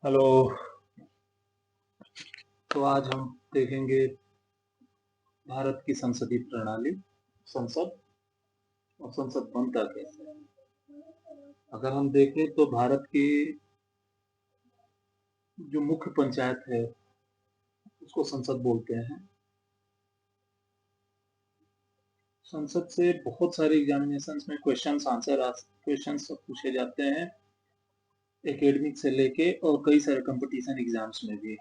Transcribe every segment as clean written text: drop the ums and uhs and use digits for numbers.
Hello. तो आज हम देखेंगे भारत की संसदीय प्रणाली, संसद और संसद बनता कैसे है। अगर हम देखें तो भारत की जो मुख्य पंचायत है उसको संसद बोलते हैं। संसद से बहुत सारे एग्जामिनेशंस में क्वेश्चंस पूछे जाते हैं, एकेडमिक से लेके और कई सारे कंपटीशन एग्जाम्स में भी।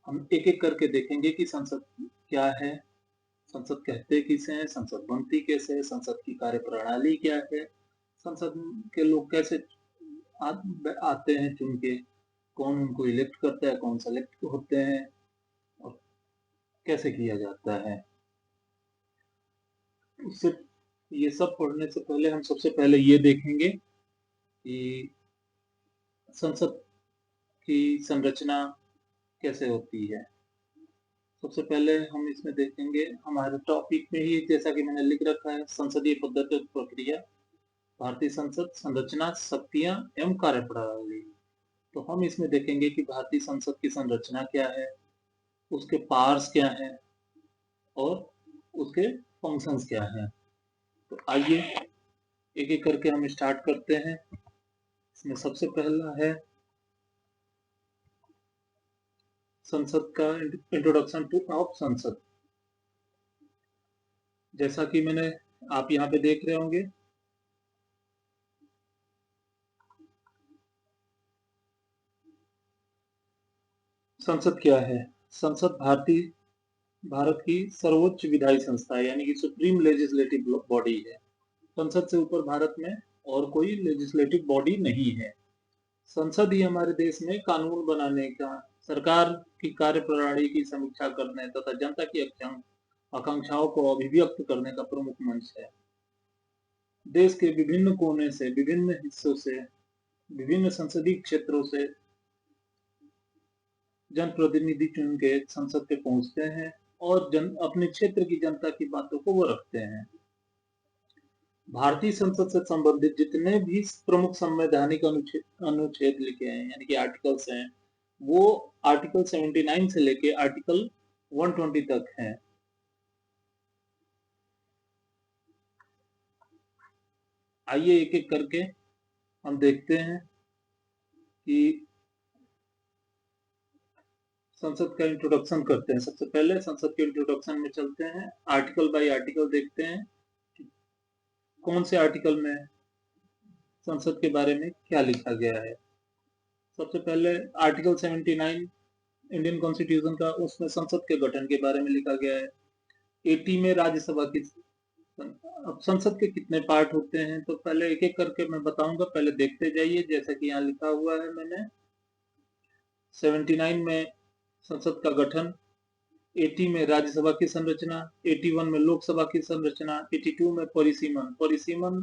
हम एक एक करके देखेंगे कि संसद क्या है, संसद कहते किसे हैं, संसद बनती कैसे है, संसद की कार्यप्रणाली क्या है, संसद के लोग कैसे आते हैं चुन के, कौन उनको इलेक्ट करता है, कौन सेलेक्ट होते हैं और कैसे किया जाता है। उससे ये सब पढ़ने से पहले हम सबसे पहले ये देखेंगे कि संसद की संरचना कैसे होती है। सबसे पहले हम इसमें देखेंगे हमारे टॉपिक में ही, जैसा कि मैंने लिख रखा है, संसदीय पद्धति और प्रक्रिया, भारतीय संसद, संरचना, शक्तियां एवं कार्यप्रणाली। तो हम इसमें देखेंगे कि भारतीय संसद की संरचना क्या है, उसके पावर्स क्या है और उसके फंक्शंस क्या हैं। तो आइए एक एक करके हम स्टार्ट करते हैं। इसमें सबसे पहला है संसद का इंट्रोडक्शन टू ऑफ संसद। जैसा कि आप यहाँ पे देख रहे होंगे, संसद क्या है। संसद भारत की सर्वोच्च विधायी संस्था है, यानी कि सुप्रीम लेजिस्लेटिव बॉडी है। संसद से ऊपर भारत में और कोई लेजिस्लेटिव बॉडी नहीं है। संसद ही हमारे देश में कानून बनाने का, सरकार की कार्यप्रणाली की समीक्षा करने तथा जनता की आकांक्षाओं को अभिव्यक्त करने का प्रमुख मंच है। देश के विभिन्न कोने से, विभिन्न हिस्सों से, विभिन्न संसदीय क्षेत्रों से जनप्रतिनिधि चुन के संसद पे पहुंचते हैं और अपने क्षेत्र की जनता की बातों को वो रखते हैं। भारतीय संसद से संबंधित जितने भी प्रमुख संवैधानिक अनुच्छेद लिखे हैं, यानी कि आर्टिकल्स हैं, वो आर्टिकल 79 से लेके आर्टिकल 120 तक हैं। आइए एक एक करके हम देखते हैं कि संसद का इंट्रोडक्शन करते हैं। सबसे पहले संसद के इंट्रोडक्शन में चलते हैं, आर्टिकल बाय आर्टिकल देखते हैं कौन से आर्टिकल में संसद के बारे में क्या लिखा गया है। सबसे पहले आर्टिकल 79 इंडियन कॉन्स्टिट्यूशन का, उसमें संसद के गठन के बारे में लिखा गया है। 80 में राज्यसभा की, अब संसद के कितने पार्ट होते हैं तो पहले एक एक करके मैं बताऊंगा, पहले देखते जाइए। जैसा कि यहाँ लिखा हुआ है मैंने, 79 में संसद का गठन, 80 में राज्यसभा की संरचना, 81 में लोकसभा की संरचना, 82 में परिसीमन। परिसीमन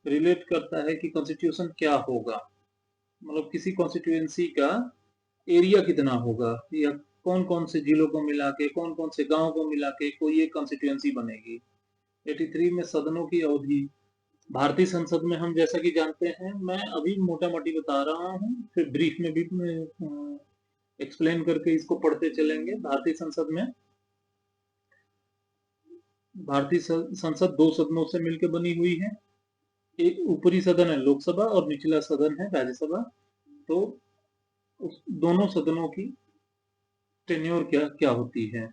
रिलेट करता है कि कॉन्स्टिट्यूशन क्या होगा, मतलब किसी कॉन्स्टिट्यूएंसी का एरिया कितना होगा, या कौन कौन से जिलों को मिला के, कौन कौन से गांव को मिला के कोई एक कॉन्स्टिट्यूएंसी बनेगी। 83 में सदनों की अवधि। भारतीय संसद में हम जैसा कि जानते हैं, मैं अभी मोटा मोटी बता रहा हूँ, फिर ब्रीफ में भी एक्सप्लेन करके इसको पढ़ते चलेंगे। भारतीय संसद दो सदनों से मिलकर बनी हुई है। एक ऊपरी सदन है लोकसभा और निचला सदन है राज्यसभा। तो उस दोनों सदनों की टेन्योर क्या क्या होती है,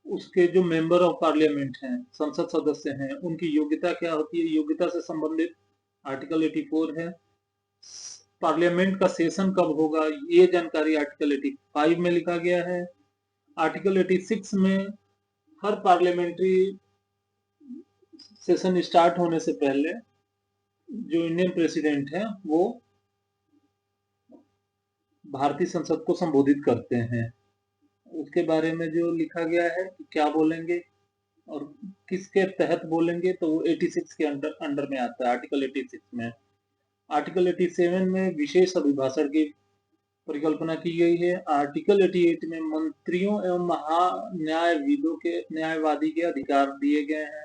उसके जो मेंबर ऑफ पार्लियामेंट हैं, संसद सदस्य हैं, उनकी योग्यता क्या होती है, योग्यता से संबंधित आर्टिकल 84 है। पार्लियामेंट का सेशन कब होगा, ये जानकारी आर्टिकल 85 में लिखा गया है। आर्टिकल 86 में हर पार्लियामेंट्री सेशन स्टार्ट होने से पहले जो इंडियन प्रेसिडेंट है वो भारतीय संसद को संबोधित करते हैं। उसके बारे में जो लिखा गया है कि क्या बोलेंगे और किसके तहत बोलेंगे, तो वो 86 के अंडर में आता है, आर्टिकल 86 में। आर्टिकल 87 में विशेष अभिभाषण की परिकल्पना की गई है। आर्टिकल 88 में मंत्रियों एवं न्यायवादी के अधिकार दिए गए हैं।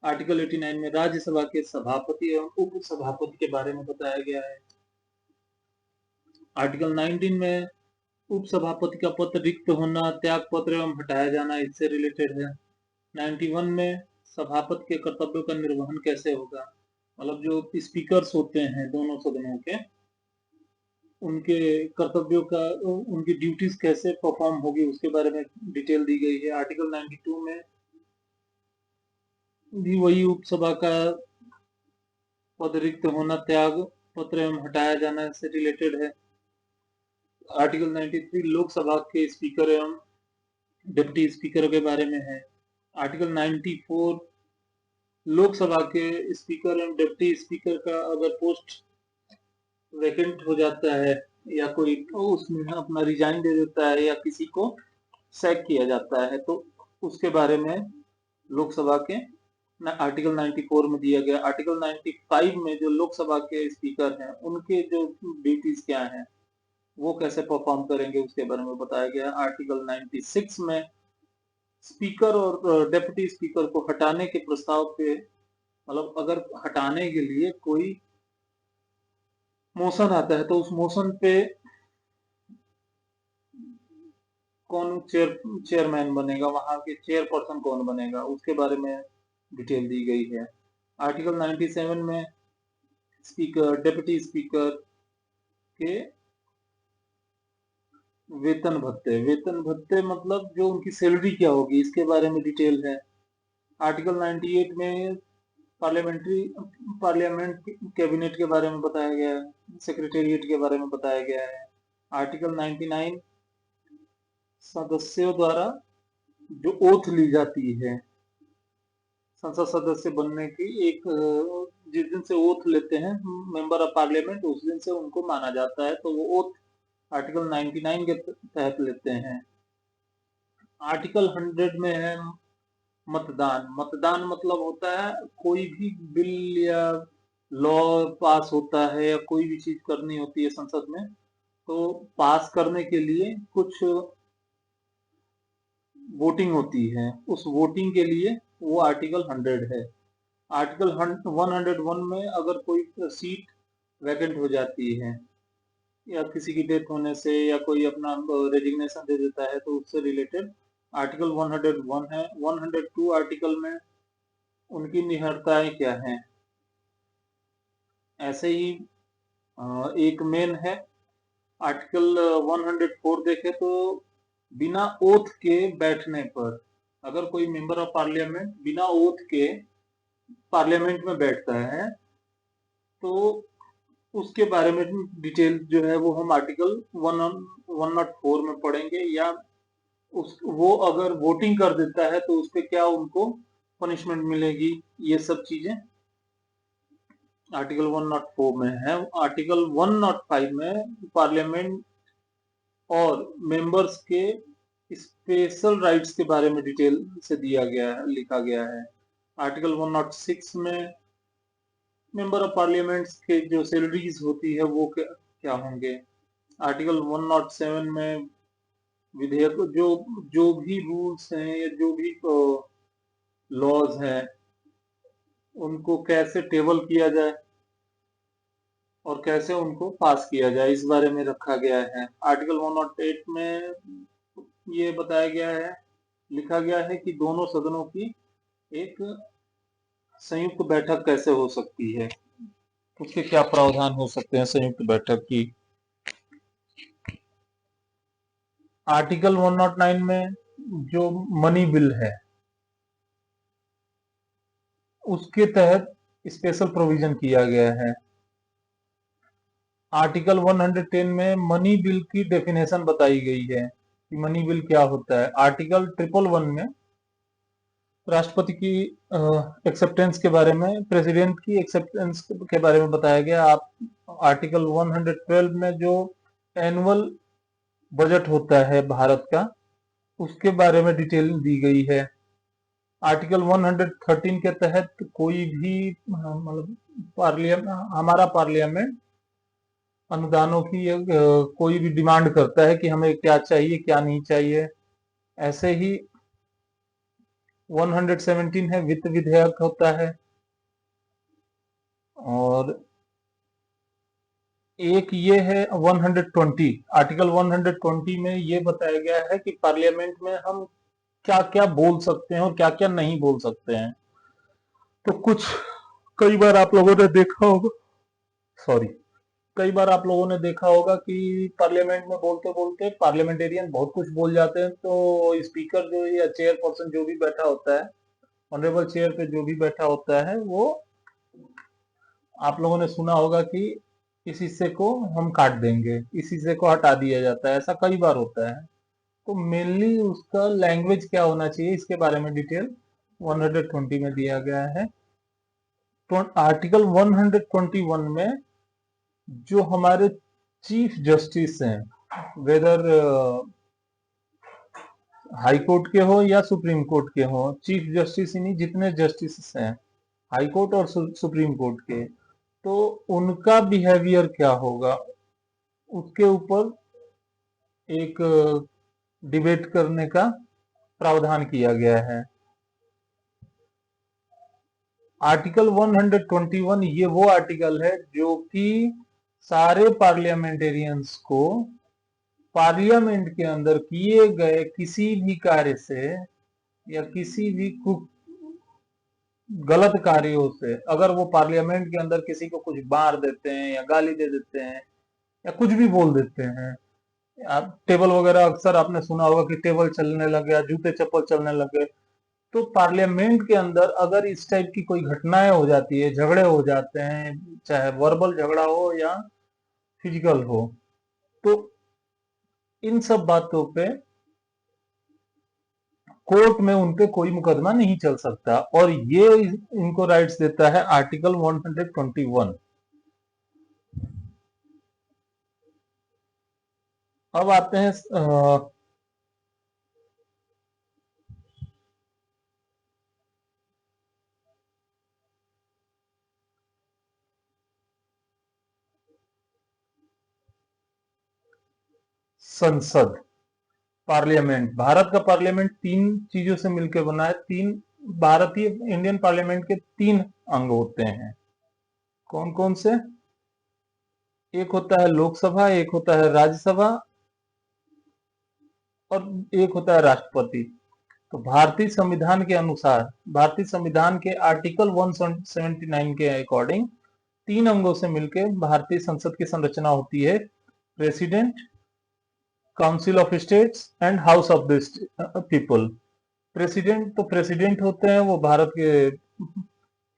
आर्टिकल 89 में राज्यसभा के सभापति एवं उप सभापति के बारे में बताया गया है। आर्टिकल 19 में उपसभापति का पद रिक्त होना, त्याग पत्र एवं हटाया जाना इससे रिलेटेड है। 91 में सभापति के कर्तव्यों का निर्वहन कैसे होगा, मतलब जो स्पीकर्स होते हैं दोनों सदनों के, उनके कर्तव्यों का, उनकी ड्यूटीज कैसे परफॉर्म होगी उसके बारे में डिटेल दी गई है। आर्टिकल 92 में भी वही उपसभा का पद रिक्त होना, त्याग पत्र एवं हटाया जाना से रिलेटेड है। आर्टिकल 93 लोकसभा के स्पीकर एवं डिप्टी स्पीकर के बारे में है। आर्टिकल 94 लोकसभा के स्पीकर एवं डिप्टी स्पीकर का अगर पोस्ट वैकेंट हो जाता है या कोई उसमें अपना रिजाइन दे देता है या किसी को सैक किया जाता है तो उसके बारे में लोकसभा के आर्टिकल 94 में दिया गया। आर्टिकल 95 में जो लोकसभा के स्पीकर हैं उनके जो ड्यूटीज क्या हैं वो कैसे परफॉर्म करेंगे उसके बारे में बताया गया। आर्टिकल 96 में स्पीकर और डेप्यूटी स्पीकर को हटाने के प्रस्ताव पे, मतलब अगर हटाने के लिए कोई मोशन आता है तो उस मोशन पे कौन चेयरमैन बनेगा, वहां के चेयरपर्सन कौन बनेगा उसके बारे में डिटेल दी गई है। आर्टिकल 97 में स्पीकर डेप्यूटी स्पीकर के वेतन भत्ते मतलब जो उनकी सैलरी क्या होगी इसके बारे में डिटेल है। आर्टिकल 98 में पार्लियामेंट कैबिनेट के बारे में बताया गया है, सेक्रेटेरिएट के बारे में बताया गया है। आर्टिकल 99 सदस्यों द्वारा जो ओथ ली जाती है संसद सदस्य बनने की, एक जिस दिन से ओथ लेते हैं मेंबर ऑफ पार्लियामेंट उस दिन से उनको माना जाता है, तो वो ओथ आर्टिकल 99 के तहत लेते हैं। आर्टिकल 100 में है मतदान मतलब होता है कोई भी बिल या लॉ पास होता है या कोई भी चीज करनी होती है संसद में, तो पास करने के लिए कुछ वोटिंग होती है, उस वोटिंग के लिए वो आर्टिकल 100 है। आर्टिकल 101 में अगर कोई सीट वैकेंट हो जाती है या किसी की डेथ होने से या कोई अपना रेजिग्नेशन दे देता है तो उससे रिलेटेड आर्टिकल 101 है। 102 आर्टिकल में उनकी निहरताएं क्या हैं, ऐसे ही एक मेन है। आर्टिकल 104 देखे तो बिना ओथ के बैठने पर, अगर कोई मेंबर ऑफ पार्लियामेंट बिना ओथ के पार्लियामेंट में बैठता है तो उसके बारे में डिटेल जो है वो हम आर्टिकल 104 में पढ़ेंगे, या उस वो अगर वोटिंग कर देता है तो उस पर क्या उनको पनिशमेंट मिलेगी, ये सब चीजें आर्टिकल 104 में है। आर्टिकल 105 में पार्लियामेंट और मेंबर्स के स्पेशल राइट्स के बारे में डिटेल से दिया गया है, लिखा गया है। आर्टिकल 106 में मेंबर ऑफ पार्लियामेंट के जो सैलरीज होती है वो क्या होंगे। आर्टिकल 107 में विधेयक जो भी रूल्स हैं या जो भी लॉज हैं उनको कैसे टेबल किया जाए और कैसे उनको पास किया जाए इस बारे में रखा गया है। आर्टिकल 108 में ये बताया गया है, लिखा गया है कि दोनों सदनों की एक संयुक्त बैठक कैसे हो सकती है, उसके क्या प्रावधान हो सकते हैं संयुक्त बैठक की। आर्टिकल 109 में जो मनी बिल है उसके तहत स्पेशल प्रोविजन किया गया है। आर्टिकल 110 में मनी बिल की डेफिनेशन बताई गई है कि मनी बिल क्या होता है। आर्टिकल 111 में राष्ट्रपति की एक्सेप्टेंस के बारे में, प्रेसिडेंट की एक्सेप्टेंस के बारे में बताया गया। आप आर्टिकल 112 में जो एनुअल बजट होता है भारत का उसके बारे में डिटेल दी गई है। आर्टिकल 113 के तहत कोई भी मतलब हमारा पार्लियामेंट अनुदानों की कोई भी डिमांड करता है कि हमें क्या चाहिए क्या नहीं चाहिए। ऐसे ही 117 है वित्त विधेयक होता है, और एक ये है 120, आर्टिकल 120 में ये बताया गया है कि पार्लियामेंट में हम क्या क्या बोल सकते हैं और क्या क्या नहीं बोल सकते हैं। तो कुछ कई बार आप लोगों ने देखा होगा, सॉरी, कई बार आप लोगों ने देखा होगा कि पार्लियामेंट में बोलते बोलते पार्लियामेंटेरियन बहुत कुछ बोल जाते हैं, तो स्पीकर जो या चेयर पर्सन जो भी बैठा होता है, ऑनरेबल चेयर पे जो भी बैठा होता है, वो आप लोगों ने सुना होगा कि इस हिस्से को हम काट देंगे, इस हिस्से को हटा दिया जाता है, ऐसा कई बार होता है। तो मेनली उसका लैंग्वेज क्या होना चाहिए, इसके बारे में डिटेल 120 में दिया गया है। तो आर्टिकल 121 में जो हमारे चीफ जस्टिस हैं, वेदर हाई कोर्ट के हो या सुप्रीम कोर्ट के हो, चीफ जस्टिस यानी जितने जस्टिस हैं हाई कोर्ट और सुप्रीम कोर्ट के, तो उनका बिहेवियर क्या होगा उसके ऊपर एक डिबेट करने का प्रावधान किया गया है। आर्टिकल 121 ये वो आर्टिकल है जो कि सारे पार्लियामेंटेरियंस को पार्लियामेंट के अंदर किए गए किसी भी कार्य से या किसी भी गलत कार्यों से, अगर वो पार्लियामेंट के अंदर किसी को कुछ मार देते हैं या गाली दे देते हैं या कुछ भी बोल देते हैं, आप टेबल वगैरह अक्सर आपने सुना होगा कि टेबल चलने लग गया, जूते चप्पल चलने लग गए, तो पार्लियामेंट के अंदर अगर इस टाइप की कोई घटनाएं हो जाती है, झगड़े हो जाते हैं, चाहे वर्बल झगड़ा हो या फिजिकल हो, तो इन सब बातों पे कोर्ट में उनपे कोई मुकदमा नहीं चल सकता, और ये इनको राइट्स देता है आर्टिकल 121। अब आते हैं संसद, पार्लियामेंट। भारत का पार्लियामेंट तीन चीजों से मिलकर बना है। तीन भारतीय इंडियन पार्लियामेंट के तीन अंग होते हैं। कौन कौन से? एक होता है लोकसभा, एक होता है राज्यसभा, और एक होता है राष्ट्रपति। तो भारतीय संविधान के अनुसार, भारतीय संविधान के आर्टिकल 179 के अकॉर्डिंग तीन अंगों से मिलकर भारतीय संसद की संरचना होती है: president, council of states and house of the people. President, तो प्रेसिडेंट होते हैं वो भारत के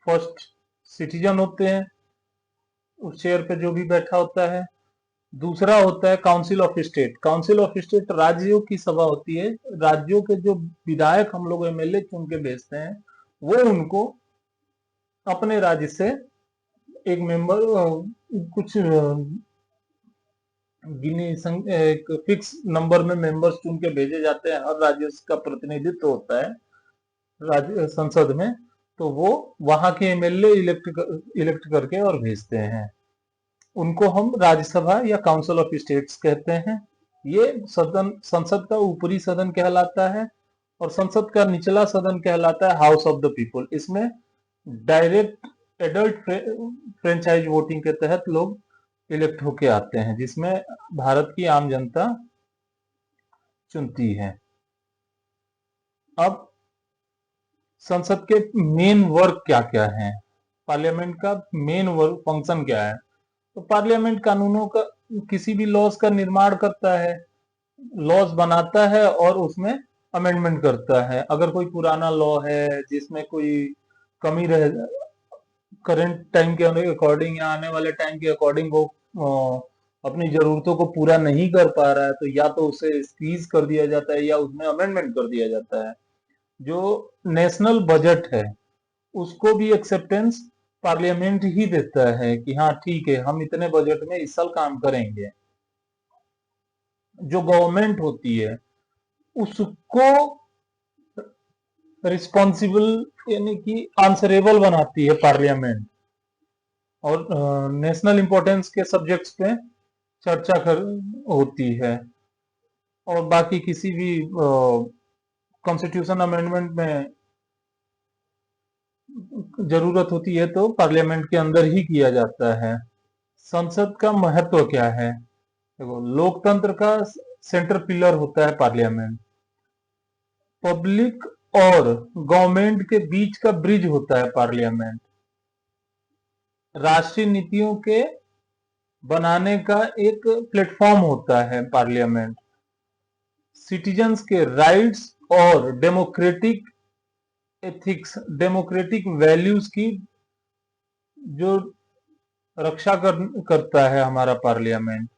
फर्स्ट सिटीजन होते हैं, उस चेयर पे जो भी बैठा होता है। दूसरा होता है council of state. Council of state राज्यों की सभा होती है, राज्यों के जो विधायक हम लोग एमएलए चुन के भेजते हैं, वो उनको अपने राज्य से एक मेंबर, कुछ एक फिक्स नंबर में मेंबर्स चुन के भेजे जाते हैं, हर राज्य का प्रतिनिधित्व होता है राज्य संसद में, तो वो वहां के एमएलए इलेक्ट करके और भेजते हैं, उनको हम राज्यसभा या काउंसिल ऑफ स्टेट्स कहते हैं। ये सदन संसद का ऊपरी सदन कहलाता है, और संसद का निचला सदन कहलाता है हाउस ऑफ द पीपल। इसमें डायरेक्ट एडल्ट फ्रेंचाइज वोटिंग के तहत लोग इलेक्ट होके आते हैं, जिसमें भारत की आम जनता चुनती है। अब संसद के मेन वर्क क्या क्या है, पार्लियामेंट का मेन वर्क फंक्शन क्या है? तो पार्लियामेंट कानूनों का, किसी भी लॉज का निर्माण करता है, लॉज बनाता है और उसमें अमेंडमेंट करता है। अगर कोई पुराना लॉ है जिसमें कोई कमी रह, करंट टाइम के अकॉर्डिंग या आने वाले टाइम के अकॉर्डिंग वो अपनी जरूरतों को पूरा नहीं कर पा रहा है, तो या तो उसे स्क्वीज कर दिया जाता है या उसमें अमेंडमेंट कर दिया जाता है। जो नेशनल बजट है उसको भी एक्सेप्टेंस पार्लियामेंट ही देता है कि हाँ ठीक है, हम इतने बजट में इस साल काम करेंगे। जो गवर्नमेंट होती है उसको रिस्पॉन्सिबल यानी कि आंसरेबल बनाती है पार्लियामेंट, और नेशनल इंपॉर्टेंस के सब्जेक्ट्स पे चर्चा कर होती है, और बाकी किसी भी कॉन्स्टिट्यूशन अमेंडमेंट में जरूरत होती है तो पार्लियामेंट के अंदर ही किया जाता है। संसद का महत्व क्या है? देखो, लोकतंत्र का सेंटर पिलर होता है पार्लियामेंट। पब्लिक और गवर्नमेंट के बीच का ब्रिज होता है पार्लियामेंट। राष्ट्रीय नीतियों के बनाने का एक प्लेटफॉर्म होता है पार्लियामेंट। सिटीजन्स के राइट्स और डेमोक्रेटिक एथिक्स, डेमोक्रेटिक वैल्यूज की जो रक्षा करता है हमारा पार्लियामेंट।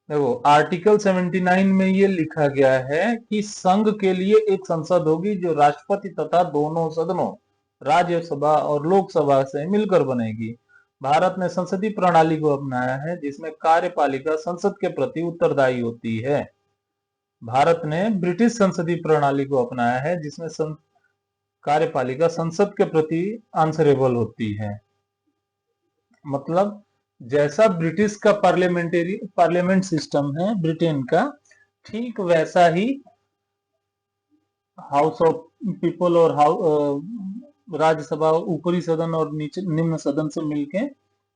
देखो, आर्टिकल 79 में ये लिखा गया है कि संघ के लिए एक संसद होगी जो राष्ट्रपति तथा दोनों सदनों, राज्यसभा और लोकसभा से मिलकर बनेगी। भारत ने संसदीय प्रणाली को अपनाया है जिसमें कार्यपालिका संसद के प्रति उत्तरदायी होती है। भारत ने ब्रिटिश संसदीय प्रणाली को अपनाया है जिसमें कार्यपालिका संसद के प्रति आंसरेबल होती है। मतलब जैसा ब्रिटिश का पार्लियामेंट सिस्टम है ब्रिटेन का, ठीक वैसा ही हाउस ऑफ पीपल और राज्यसभा, ऊपरी सदन और नीचे निम्न सदन से मिलके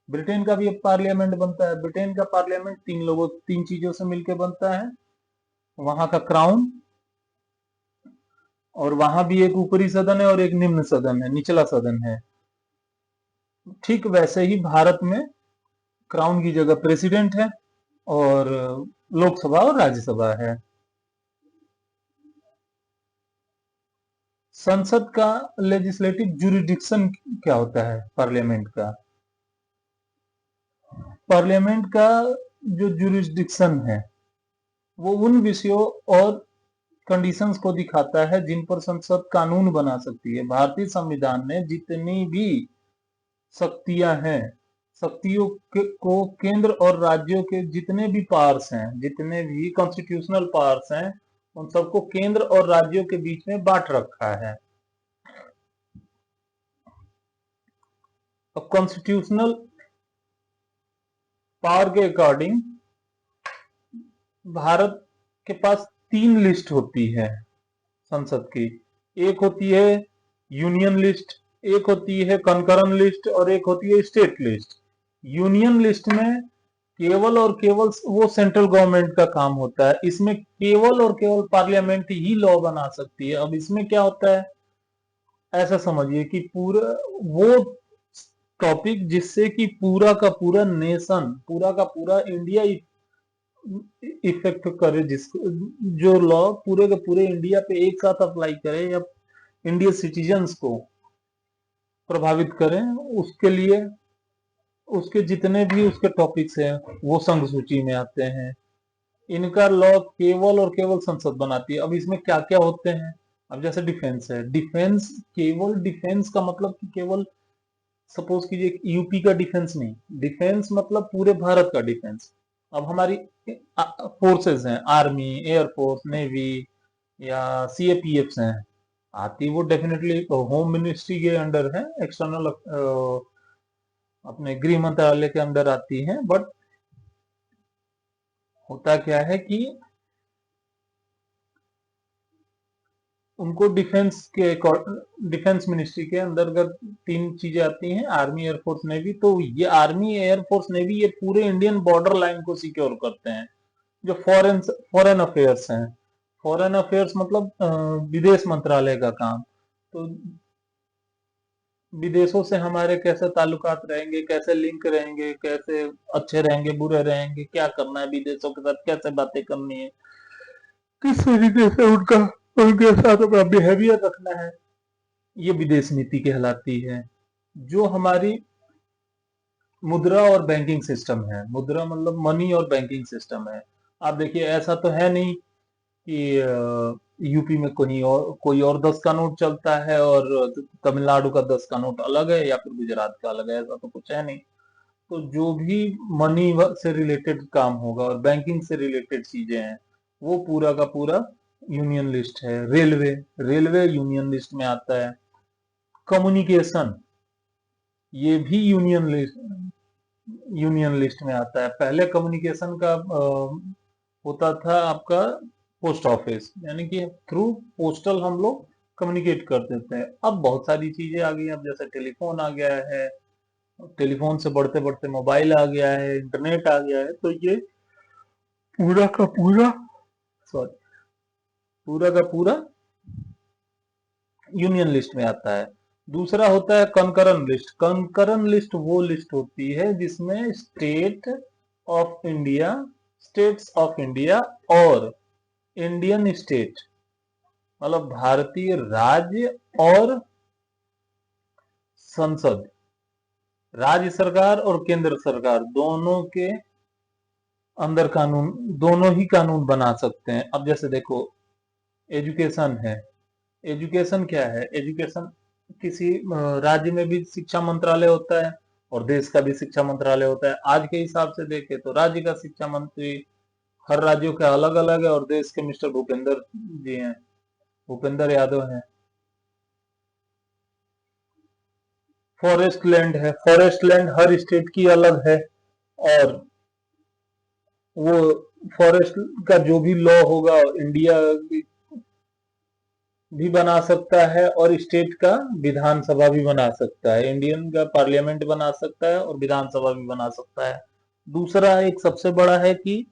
ब्रिटेन का भी एक पार्लियामेंट बनता है। ब्रिटेन का पार्लियामेंट तीन चीजों से मिलके बनता है। वहां का क्राउन, और वहां भी एक ऊपरी सदन है और एक निम्न सदन है, निचला सदन है। ठीक वैसे ही भारत में क्राउन की जगह प्रेसिडेंट है और लोकसभा और राज्यसभा है। संसद का लेजिस्लेटिव जुरिडिक्शन क्या होता है पार्लियामेंट का? पार्लियामेंट का जो जुरिडिक्शन है वो उन विषयों और कंडीशंस को दिखाता है जिन पर संसद कानून बना सकती है। भारतीय संविधान ने जितनी भी शक्तियां हैं, शक्तियों को केंद्र और राज्यों के जितने भी पावर्स हैं, जितने भी कॉन्स्टिट्यूशनल पावर्स हैं, उन सबको केंद्र और राज्यों के बीच में बांट रखा है। अब कॉन्स्टिट्यूशनल पावर के अकॉर्डिंग भारत के पास 3 लिस्ट होती है संसद की। एक होती है यूनियन लिस्ट, एक होती है कंकरन लिस्ट और एक होती है स्टेट लिस्ट। यूनियन लिस्ट में केवल और केवल वो सेंट्रल गवर्नमेंट का काम होता है। इसमें केवल और केवल पार्लियामेंट ही लॉ बना सकती है। अब इसमें क्या होता है, ऐसा समझिए कि पूरा वो टॉपिक जिससे कि पूरा का पूरा नेशन, पूरा का पूरा इंडिया इफेक्ट करे, जिसको जो लॉ पूरे के पूरे इंडिया पे एक साथ अप्लाई करे या इंडियन सिटीजन्स को प्रभावित करें, उसके लिए उसके जितने भी उसके टॉपिक्स हैं वो संघ सूची में आते हैं। इनका लॉ केवल और केवल संसद बनाती है। अब इसमें क्या क्या होते हैं? अब जैसे डिफेंस है, डिफेंस केवल डिफेंस का मतलब कि केवल सपोज कीजिए यूपी का डिफेंस नहीं, डिफेंस मतलब पूरे भारत का डिफेंस। अब हमारी फोर्सेस हैं, आर्मी, एयरफोर्स, नेवी या सीएपीएफ हैं, आती वो डेफिनेटली होम मिनिस्ट्री के अंडर है, एक्सटर्नल अपने गृह मंत्रालय के अंडर आती है। बट होता क्या है कि उनको डिफेंस मिनिस्ट्री के अंतर्गत 3 चीजें आती हैं, आर्मी, एयरफोर्स, नेवी। तो ये आर्मी, एयरफोर्स, नेवी ये पूरे इंडियन बॉर्डर लाइन को सिक्योर करते हैं। जो फॉरेन अफेयर्स हैं, फॉरेन अफेयर्स मतलब विदेश मंत्रालय का काम। तो विदेशों से हमारे कैसे ताल्लुकात रहेंगे, कैसे लिंक रहेंगे, कैसे अच्छे रहेंगे, बुरे रहेंगे, क्या करना है विदेशों के साथ, कैसे बातें करनी है, किस तरीके से उनके साथ अपना बिहेवियर रखना है, ये विदेश नीति कहलाती है। जो हमारी मुद्रा और बैंकिंग सिस्टम है, मुद्रा मतलब मनी और बैंकिंग सिस्टम है। आप देखिए, ऐसा तो है नहीं कि यूपी में कोई और 10 का नोट चलता है और तमिलनाडु का 10 का नोट अलग है या फिर गुजरात का अलग है, ऐसा तो कुछ है नहीं। तो जो भी मनी से रिलेटेड काम होगा और बैंकिंग से रिलेटेड चीजें हैं, वो पूरा का पूरा यूनियन लिस्ट है। रेलवे, रेलवे यूनियन लिस्ट में आता है। कम्युनिकेशन, ये भी यूनियन लिस्ट में आता है। पहले कम्युनिकेशन का होता था आपका पोस्ट ऑफिस, यानी कि थ्रू पोस्टल हम लोग कम्युनिकेट करते थे। अब बहुत सारी चीजें आ गई, अब जैसे टेलीफोन आ गया है, टेलीफोन से बढ़ते बढ़ते मोबाइल आ गया है, इंटरनेट आ गया है, तो ये पूरा का पूरा, सॉरी, पूरा का पूरा यूनियन लिस्ट में आता है। दूसरा होता है कंकरन लिस्ट। कंकरन लिस्ट वो लिस्ट होती है जिसमें of India states of India और इंडियन स्टेट, मतलब भारतीय राज्य और संसद, राज्य सरकार और केंद्र सरकार दोनों के अंदर कानून, दोनों ही कानून बना सकते हैं। अब जैसे देखो, एजुकेशन है, एजुकेशन क्या है, एजुकेशन किसी राज्य में भी शिक्षा मंत्रालय होता है और देश का भी शिक्षा मंत्रालय होता है। आज के हिसाब से देखें तो राज्य का शिक्षा मंत्री हर राज्यों के अलग अलग है और देश के मिस्टर भूपेंद्र जी हैं, भूपेंद्र यादव हैं। फॉरेस्ट लैंड है, फॉरेस्ट लैंड हर स्टेट की अलग है और वो फॉरेस्ट का जो भी लॉ होगा इंडिया भी बना सकता है और स्टेट का विधानसभा भी बना सकता है, इंडियन का पार्लियामेंट बना सकता है और विधानसभा भी बना सकता है। दूसरा एक सबसे बड़ा है कि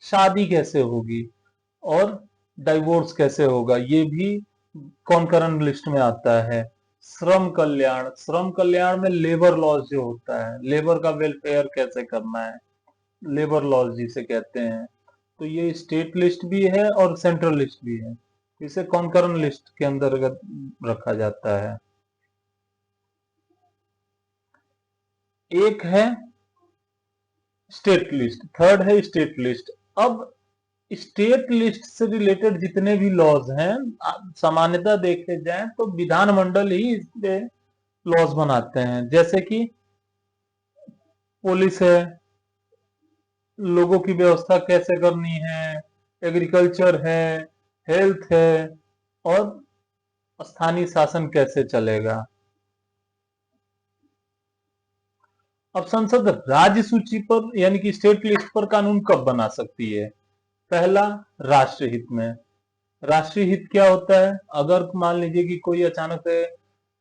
शादी कैसे होगी और डाइवोर्स कैसे होगा, ये भी कॉन्करेंट लिस्ट में आता है। श्रम कल्याण, श्रम कल्याण में लेबर लॉज जो होता है, लेबर का वेलफेयर कैसे करना है, लेबर लॉज जिसे कहते हैं, तो ये स्टेट लिस्ट भी है और सेंट्रल लिस्ट भी है। इसे कॉन्करेंट लिस्ट के अंतर्गत रखा जाता है। एक है स्टेट लिस्ट, थर्ड है स्टेट लिस्ट। अब स्टेट लिस्ट से रिलेटेड जितने भी लॉज हैं, सामान्यतः देखे जाएं तो विधानमंडल ही इस पे लॉज बनाते हैं। जैसे कि पुलिस है, लोगों की व्यवस्था कैसे करनी है, एग्रीकल्चर है, हेल्थ है और स्थानीय शासन कैसे चलेगा। अब संसद राज्य सूची पर यानी कि स्टेट लिस्ट पर कानून कब बना सकती है? पहला, राष्ट्रहित में। राष्ट्रीय हित क्या होता है? अगर मान लीजिए कि कोई अचानक से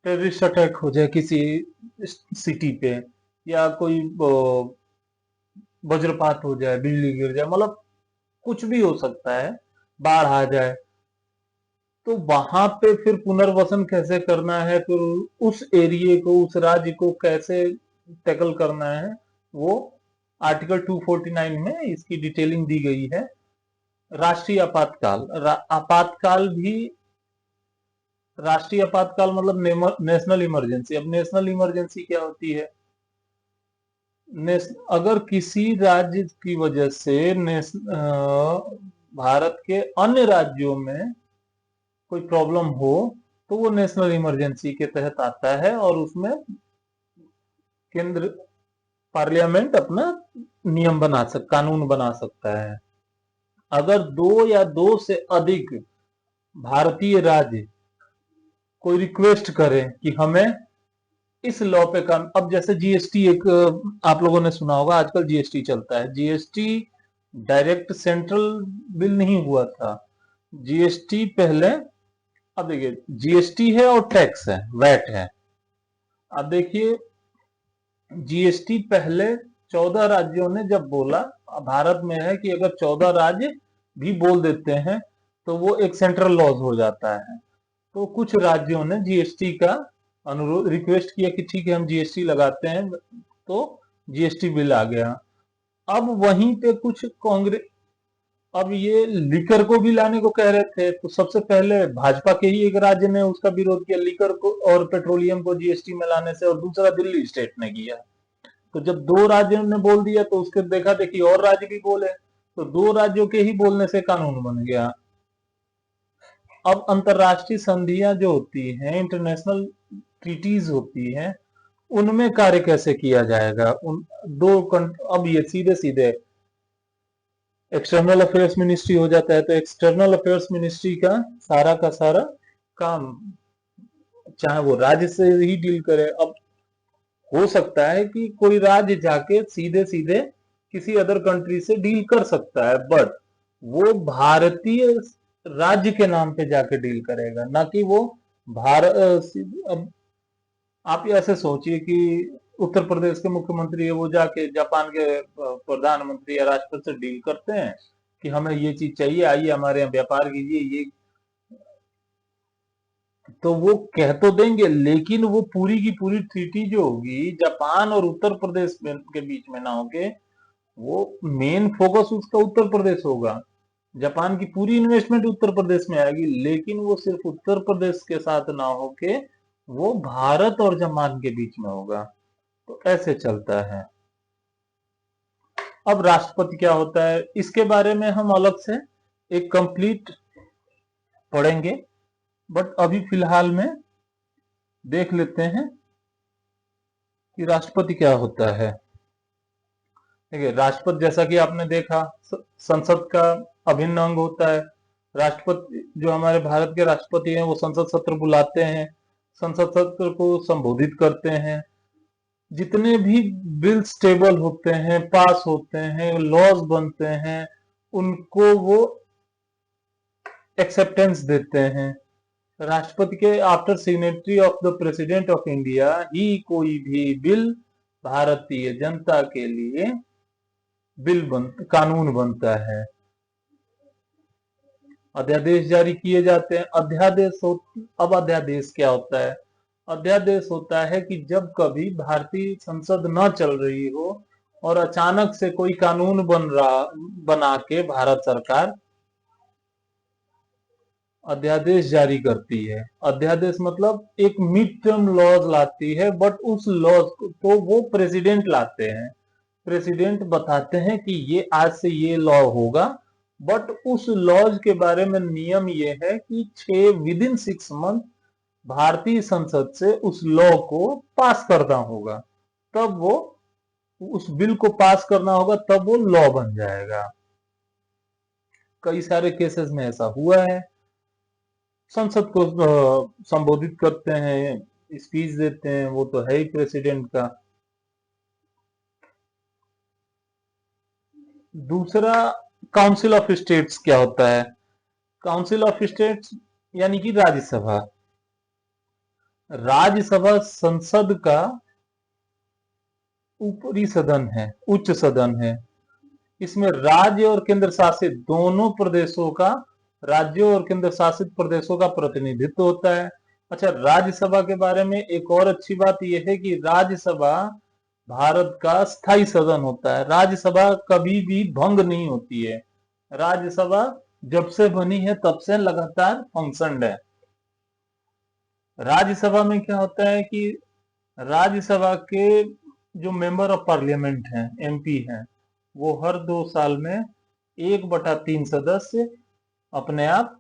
टेररिस्ट अटैक हो जाए किसी सिटी पे, या कोई वज्रपात हो जाए, बिजली गिर जाए, मतलब कुछ भी हो सकता है, बाढ़ आ जाए, तो वहां पे फिर पुनर्वसन कैसे करना है, फिर उस एरिए को, उस राज्य को कैसे टैकल करना है, वो आर्टिकल 249 में इसकी डिटेलिंग दी गई है। राष्ट्रीय आपातकाल, आपातकाल भी, राष्ट्रीय आपातकाल मतलब नेशनल इमरजेंसी। अब नेशनल इमरजेंसी क्या होती है? अगर किसी राज्य की वजह से भारत के अन्य राज्यों में कोई प्रॉब्लम हो तो वो नेशनल इमरजेंसी के तहत आता है और उसमें केंद्र पार्लियामेंट अपना नियम बना कानून बना सकता है। अगर दो या दो से अधिक भारतीय राज्य कोई रिक्वेस्ट करे कि हमें इस लॉ पे काम, अब जैसे जीएसटी एक, आप लोगों ने सुना होगा आजकल जीएसटी चलता है। जीएसटी डायरेक्ट सेंट्रल बिल नहीं हुआ था। जीएसटी पहले, अब देखिए जीएसटी है और टैक्स है, वैट है। अब देखिए जीएसटी पहले 14 राज्यों ने जब बोला, भारत में है कि अगर 14 राज्य भी बोल देते हैं तो वो एक सेंट्रल लॉज हो जाता है। तो कुछ राज्यों ने जीएसटी का अनुरोध, रिक्वेस्ट किया कि ठीक है हम जीएसटी लगाते हैं, तो जीएसटी बिल आ गया। अब वहीं पे कुछ कांग्रेस, अब ये लिकर को भी लाने को कह रहे थे, तो सबसे पहले भाजपा के ही एक राज्य ने उसका विरोध किया, लिकर को और पेट्रोलियम को जीएसटी में लाने से, और दूसरा दिल्ली स्टेट ने किया। तो जब दो राज्यों ने बोल दिया तो उसके देखा देखी और राज्य भी बोले, तो दो राज्यों के ही बोलने से कानून बन गया। अब अंतरराष्ट्रीय संधियां जो होती हैं, इंटरनेशनल ट्रीटीज होती हैं, उनमें कार्य कैसे किया जाएगा? उन अब ये सीधे सीधे एक्सटर्नल अफेयर्स मिनिस्ट्री हो जाता है, तो एक्सटर्नल अफेयर्स मिनिस्ट्री का सारा काम चाहे वो राज्य से ही डील करे। अब हो सकता है कि कोई राज्य जाके सीधे सीधे किसी अदर कंट्री से डील कर सकता है, बट वो भारतीय राज्य के नाम पे जाके डील करेगा, ना कि वो भारत। अब आप ऐसे सोचिए कि उत्तर प्रदेश के मुख्यमंत्री है वो जाके जापान के प्रधानमंत्री या राष्ट्रपति से डील करते हैं कि हमें ये चीज चाहिए, आइए हमारे यहाँ व्यापार कीजिए, ये तो वो कह तो देंगे, लेकिन वो पूरी की पूरी ट्रीटी जो होगी जापान और उत्तर प्रदेश के बीच में ना होके, वो मेन फोकस उसका उत्तर प्रदेश होगा। जापान की पूरी इन्वेस्टमेंट उत्तर प्रदेश में आएगी, लेकिन वो सिर्फ उत्तर प्रदेश के साथ ना होके वो भारत और जापान के बीच में होगा। तो ऐसे चलता है। अब राष्ट्रपति क्या होता है इसके बारे में हम अलग से एक कंप्लीट पढ़ेंगे, बट अभी फिलहाल में देख लेते हैं कि राष्ट्रपति क्या होता है। देखिए, राष्ट्रपति जैसा कि आपने देखा संसद का अभिन्न अंग होता है। राष्ट्रपति जो हमारे भारत के राष्ट्रपति हैं वो संसद सत्र बुलाते हैं, संसद सत्र को संबोधित करते हैं, जितने भी बिल्स टेबल होते हैं, पास होते हैं, लॉज बनते हैं, उनको वो एक्सेप्टेंस देते हैं। राष्ट्रपति के after signatory of the president of India ही कोई भी बिल भारतीय जनता के लिए कानून बनता है। अध्यादेश जारी किए जाते हैं। अब अध्यादेश क्या होता है? अध्यादेश होता है कि जब कभी भारतीय संसद न चल रही हो और अचानक से कोई कानून बना के भारत सरकार अध्यादेश जारी करती है। अध्यादेश मतलब एक मिड टर्म लॉज लाती है, बट उस लॉज को तो वो प्रेसिडेंट लाते हैं। प्रेसिडेंट बताते हैं कि ये आज से ये लॉ होगा, बट उस लॉज के बारे में नियम ये है कि विद इन 6 मंथ भारतीय संसद से उस लॉ को पास करना होगा, तब वो उस बिल को पास करना होगा, तब वो लॉ बन जाएगा। कई सारे केसेस में ऐसा हुआ है। संसद को संबोधित करते हैं, स्पीच देते हैं, वो तो है ही प्रेसिडेंट का। दूसरा, काउंसिल ऑफ स्टेट्स क्या होता है? काउंसिल ऑफ स्टेट्स यानी कि राज्यसभा। राज्यसभा संसद का ऊपरी सदन है, उच्च सदन है। इसमें राज्य और केंद्र शासित दोनों प्रदेशों का, राज्यों और केंद्र शासित प्रदेशों का प्रतिनिधित्व होता है। अच्छा, राज्यसभा के बारे में एक और अच्छी बात यह है कि राज्यसभा भारत का स्थायी सदन होता है। राज्यसभा कभी भी भंग नहीं होती है। राज्यसभा जब से बनी है तब से लगातार फंक्शन है। राज्यसभा में क्या होता है कि राज्यसभा के जो मेंबर ऑफ पार्लियामेंट हैं, एमपी हैं, वो हर 2 साल में 1/3 सदस्य अपने आप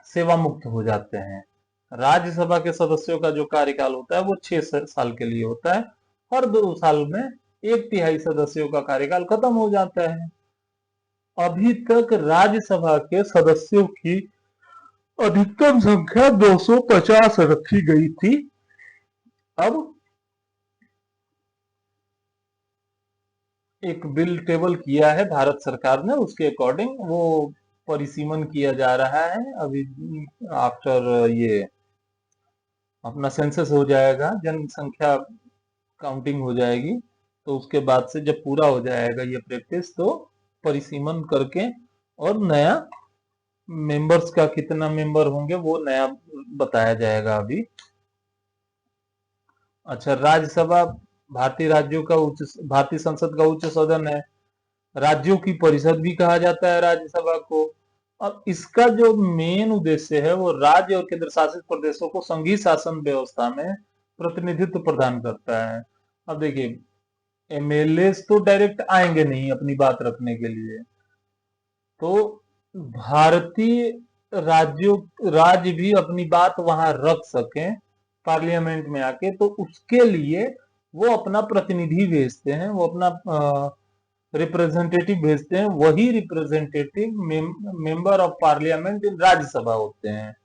सेवा मुक्त हो जाते हैं। राज्यसभा के सदस्यों का जो कार्यकाल होता है वो 6 साल के लिए होता है। हर 2 साल में 1/3 सदस्यों का कार्यकाल खत्म हो जाता है। अभी तक राज्यसभा के सदस्यों की अधिकतम संख्या 250 रखी गई थी। अब एक बिल टेबल किया है भारत सरकार ने, उसके अकॉर्डिंग वो परिसीमन किया जा रहा है। अभी आफ्टर ये अपना सेंसस हो जाएगा, जनसंख्या काउंटिंग हो जाएगी, तो उसके बाद से जब पूरा हो जाएगा ये प्रैक्टिस, तो परिसीमन करके और नया मेंबर्स का कितना मेंबर होंगे वो नया बताया जाएगा अभी। अच्छा, राज्यसभा भारतीय संसद का उच्च सदन है। राज्यों की परिषद भी कहा जाता है राज्यसभा को। अब इसका जो मेन उद्देश्य है वो राज्य और केंद्र शासित प्रदेशों को संघीय शासन व्यवस्था में प्रतिनिधित्व प्रदान करता है। अब देखिए, एमएलए तो डायरेक्ट आएंगे नहीं अपनी बात रखने के लिए, तो भारतीय राज्य भी अपनी बात वहां रख सकें पार्लियामेंट में आके, तो उसके लिए वो अपना प्रतिनिधि भेजते हैं, वो अपना रिप्रेजेंटेटिव भेजते हैं। वही representative member of parliament in Rajya Sabha होते हैं।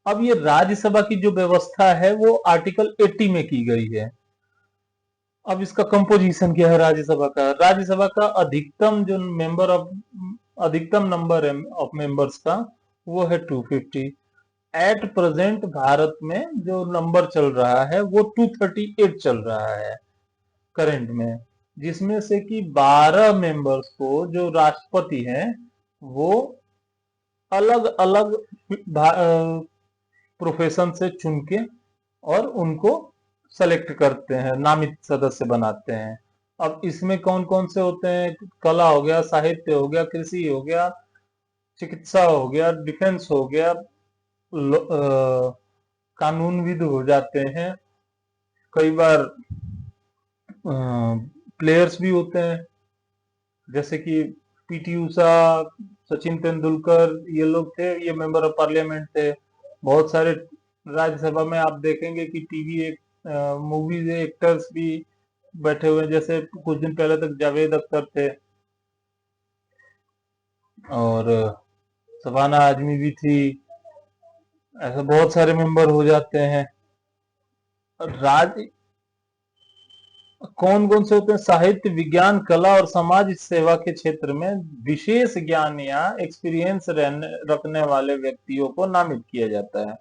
अब ये राज्यसभा की जो व्यवस्था है वो आर्टिकल 80 में की गई है। अब इसका कंपोजिशन क्या है राज्यसभा का? राज्यसभा का अधिकतम नंबर ऑफ मेंबर्स का वो है 250। एट प्रेजेंट भारत में जो नंबर चल रहा है वो 238 चल रहा है करंट में, जिसमें से कि 12 मेंबर्स को जो राष्ट्रपति हैं वो अलग अलग प्रोफेशन से चुन के और उनको सेलेक्ट करते हैं, नामित सदस्य बनाते हैं। अब इसमें कौन कौन से होते हैं? कला हो गया, साहित्य हो गया, कृषि हो गया, चिकित्सा हो गया, डिफेंस हो गया, कानूनविद हो जाते हैं, कई बार प्लेयर्स भी होते हैं, जैसे कि पीटी उषा, सचिन तेंदुलकर, ये लोग थे, ये मेंबर ऑफ पार्लियामेंट थे। बहुत सारे राज्यसभा में आप देखेंगे कि टीवी एक मूवीज एक्टर्स भी बैठे हुए हैं, जैसे कुछ दिन पहले तक जावेद अख्तर थे और शबाना आजमी भी थी। ऐसे बहुत सारे मेंबर हो जाते हैं। राज कौन कौन से होते हैं? साहित्य, विज्ञान, कला और समाज सेवा के क्षेत्र में विशेष ज्ञान या एक्सपीरियंस रखने वाले व्यक्तियों को नामित किया जाता है।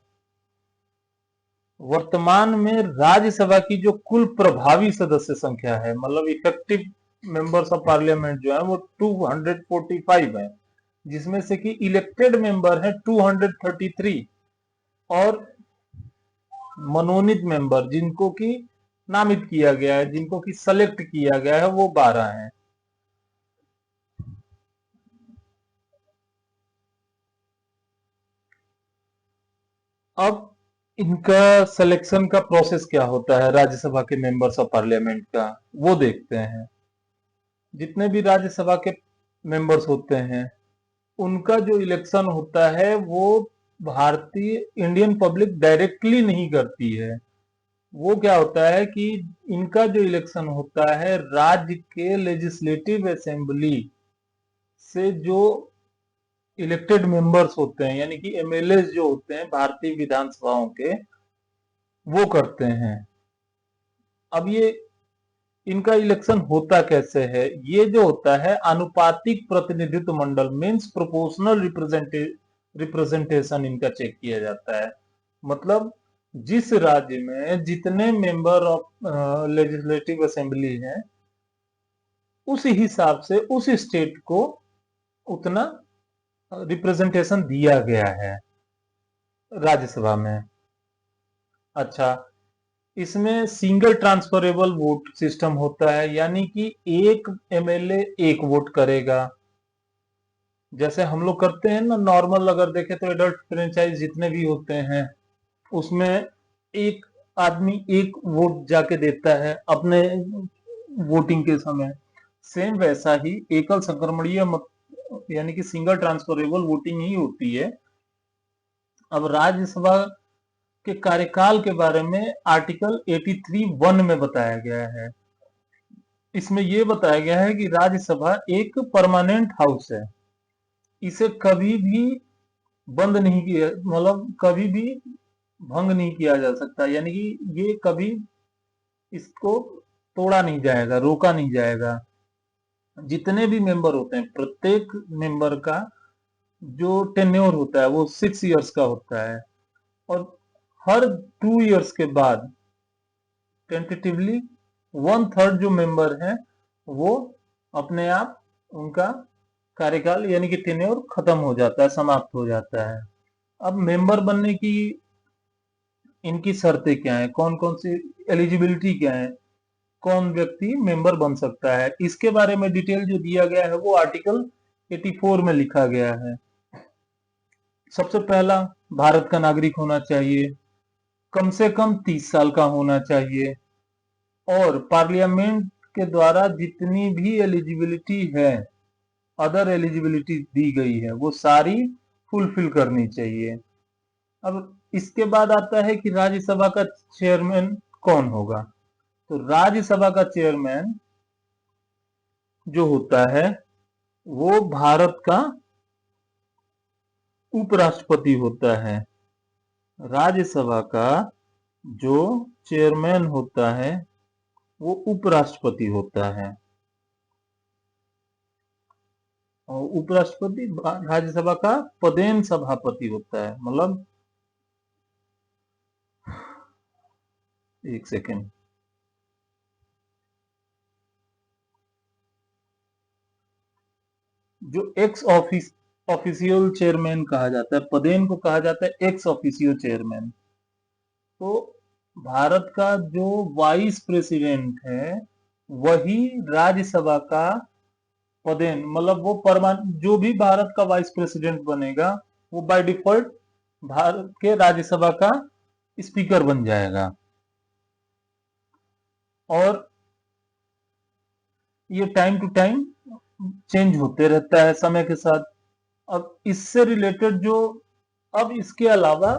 वर्तमान में राज्यसभा की जो कुल प्रभावी सदस्य संख्या है, मतलब इफेक्टिव मेंबर्स ऑफ पार्लियामेंट जो है वो 245 है, जिसमें से कि इलेक्टेड मेंबर है 233 और मनोनीत मेंबर जिनको कि नामित किया गया है, जिनको कि सेलेक्ट किया गया है, वो 12 हैं। अब इनका सिलेक्शन का प्रोसेस क्या होता है राज्यसभा के मेंबर्स ऑफ पार्लियामेंट का, वो देखते हैं। जितने भी राज्यसभा के मेंबर्स होते हैं उनका जो इलेक्शन होता है वो भारतीय इंडियन पब्लिक डायरेक्टली नहीं करती है। वो क्या होता है कि इनका जो इलेक्शन होता है राज्य के लेजिस्लेटिव असेंबली से जो इलेक्टेड मेंबर्स होते हैं, यानी कि एमएलए जो होते हैं भारतीय विधानसभाओं के, वो करते हैं। अब ये इनका इलेक्शन होता कैसे है? ये जो होता है आनुपातिक प्रतिनिधित्व मंडल, मीन्स प्रोपोर्शनल रिप्रेजेंटेशन इनका चेक किया जाता है। मतलब जिस राज्य में जितने मेंबर ऑफ लेजिस्लेटिव असेंबली हैं उस हिसाब से उस स्टेट को उतना रिप्रेजेंटेशन दिया गया है राज्यसभा में। अच्छा, इसमें सिंगल ट्रांसफरेबल वोट सिस्टम होता है, यानी कि एक एमएलए एक वोट करेगा। जैसे हम लोग करते हैं ना नॉर्मल, अगर देखें तो एडल्ट फ्रेंचाइज जितने भी होते हैं उसमें एक आदमी एक वोट जाके देता है अपने वोटिंग के समय। सेम वैसा ही एकल संक्रमणीय मत यानी कि सिंगल ट्रांसफरेबल वोटिंग ही होती है। अब राज्यसभा के कार्यकाल के बारे में आर्टिकल 83(1) में बताया गया है। इसमें यह बताया गया है कि राज्यसभा एक परमानेंट हाउस है, इसे कभी भी बंद नहीं किया, मतलब कभी भी भंग नहीं किया जा सकता, यानी कि ये कभी इसको तोड़ा नहीं जाएगा, रोका नहीं जाएगा। जितने भी मेंबर होते हैं प्रत्येक मेंबर का जो टेन्योर होता है वो 6 इयर्स का होता है और हर 2 इयर्स के बाद टेंटेटिवली 1/3 जो मेंबर है वो अपने आप उनका कार्यकाल यानी कि टेन्योर खत्म हो जाता है, समाप्त हो जाता है। अब मेंबर बनने की इनकी शर्तें क्या है, कौन कौन सी एलिजिबिलिटी क्या है, कौन व्यक्ति मेंबर बन सकता है, इसके बारे में डिटेल जो दिया गया है वो आर्टिकल 84 में लिखा गया है। सबसे पहला, भारत का नागरिक होना चाहिए, कम से कम 30 साल का होना चाहिए और पार्लियामेंट के द्वारा जितनी भी एलिजिबिलिटी है, अदर एलिजिबिलिटी दी गई है, वो सारी फुलफिल करनी चाहिए। अब इसके बाद आता है कि राज्यसभा का चेयरमैन कौन होगा। तो राज्यसभा का चेयरमैन जो होता है वो भारत का उपराष्ट्रपति होता है। राज्यसभा का जो चेयरमैन होता है वो उपराष्ट्रपति होता है और उपराष्ट्रपति राज्यसभा का पदेन सभापति होता है, मतलब एक सेकेंड। जो एक्स ऑफिशियल चेयरमैन कहा जाता है, पदेन को कहा जाता है एक्स ऑफिशियल चेयरमैन। तो भारत का जो वाइस प्रेसिडेंट है वही राज्यसभा का पदेन, मतलब वो जो भी भारत का वाइस प्रेसिडेंट बनेगा वो बाय डिफॉल्ट भारत के राज्यसभा का स्पीकर बन जाएगा। और ये टाइम टू टाइम चेंज होते रहता है समय के साथ। अब इससे रिलेटेड जो, अब इसके अलावा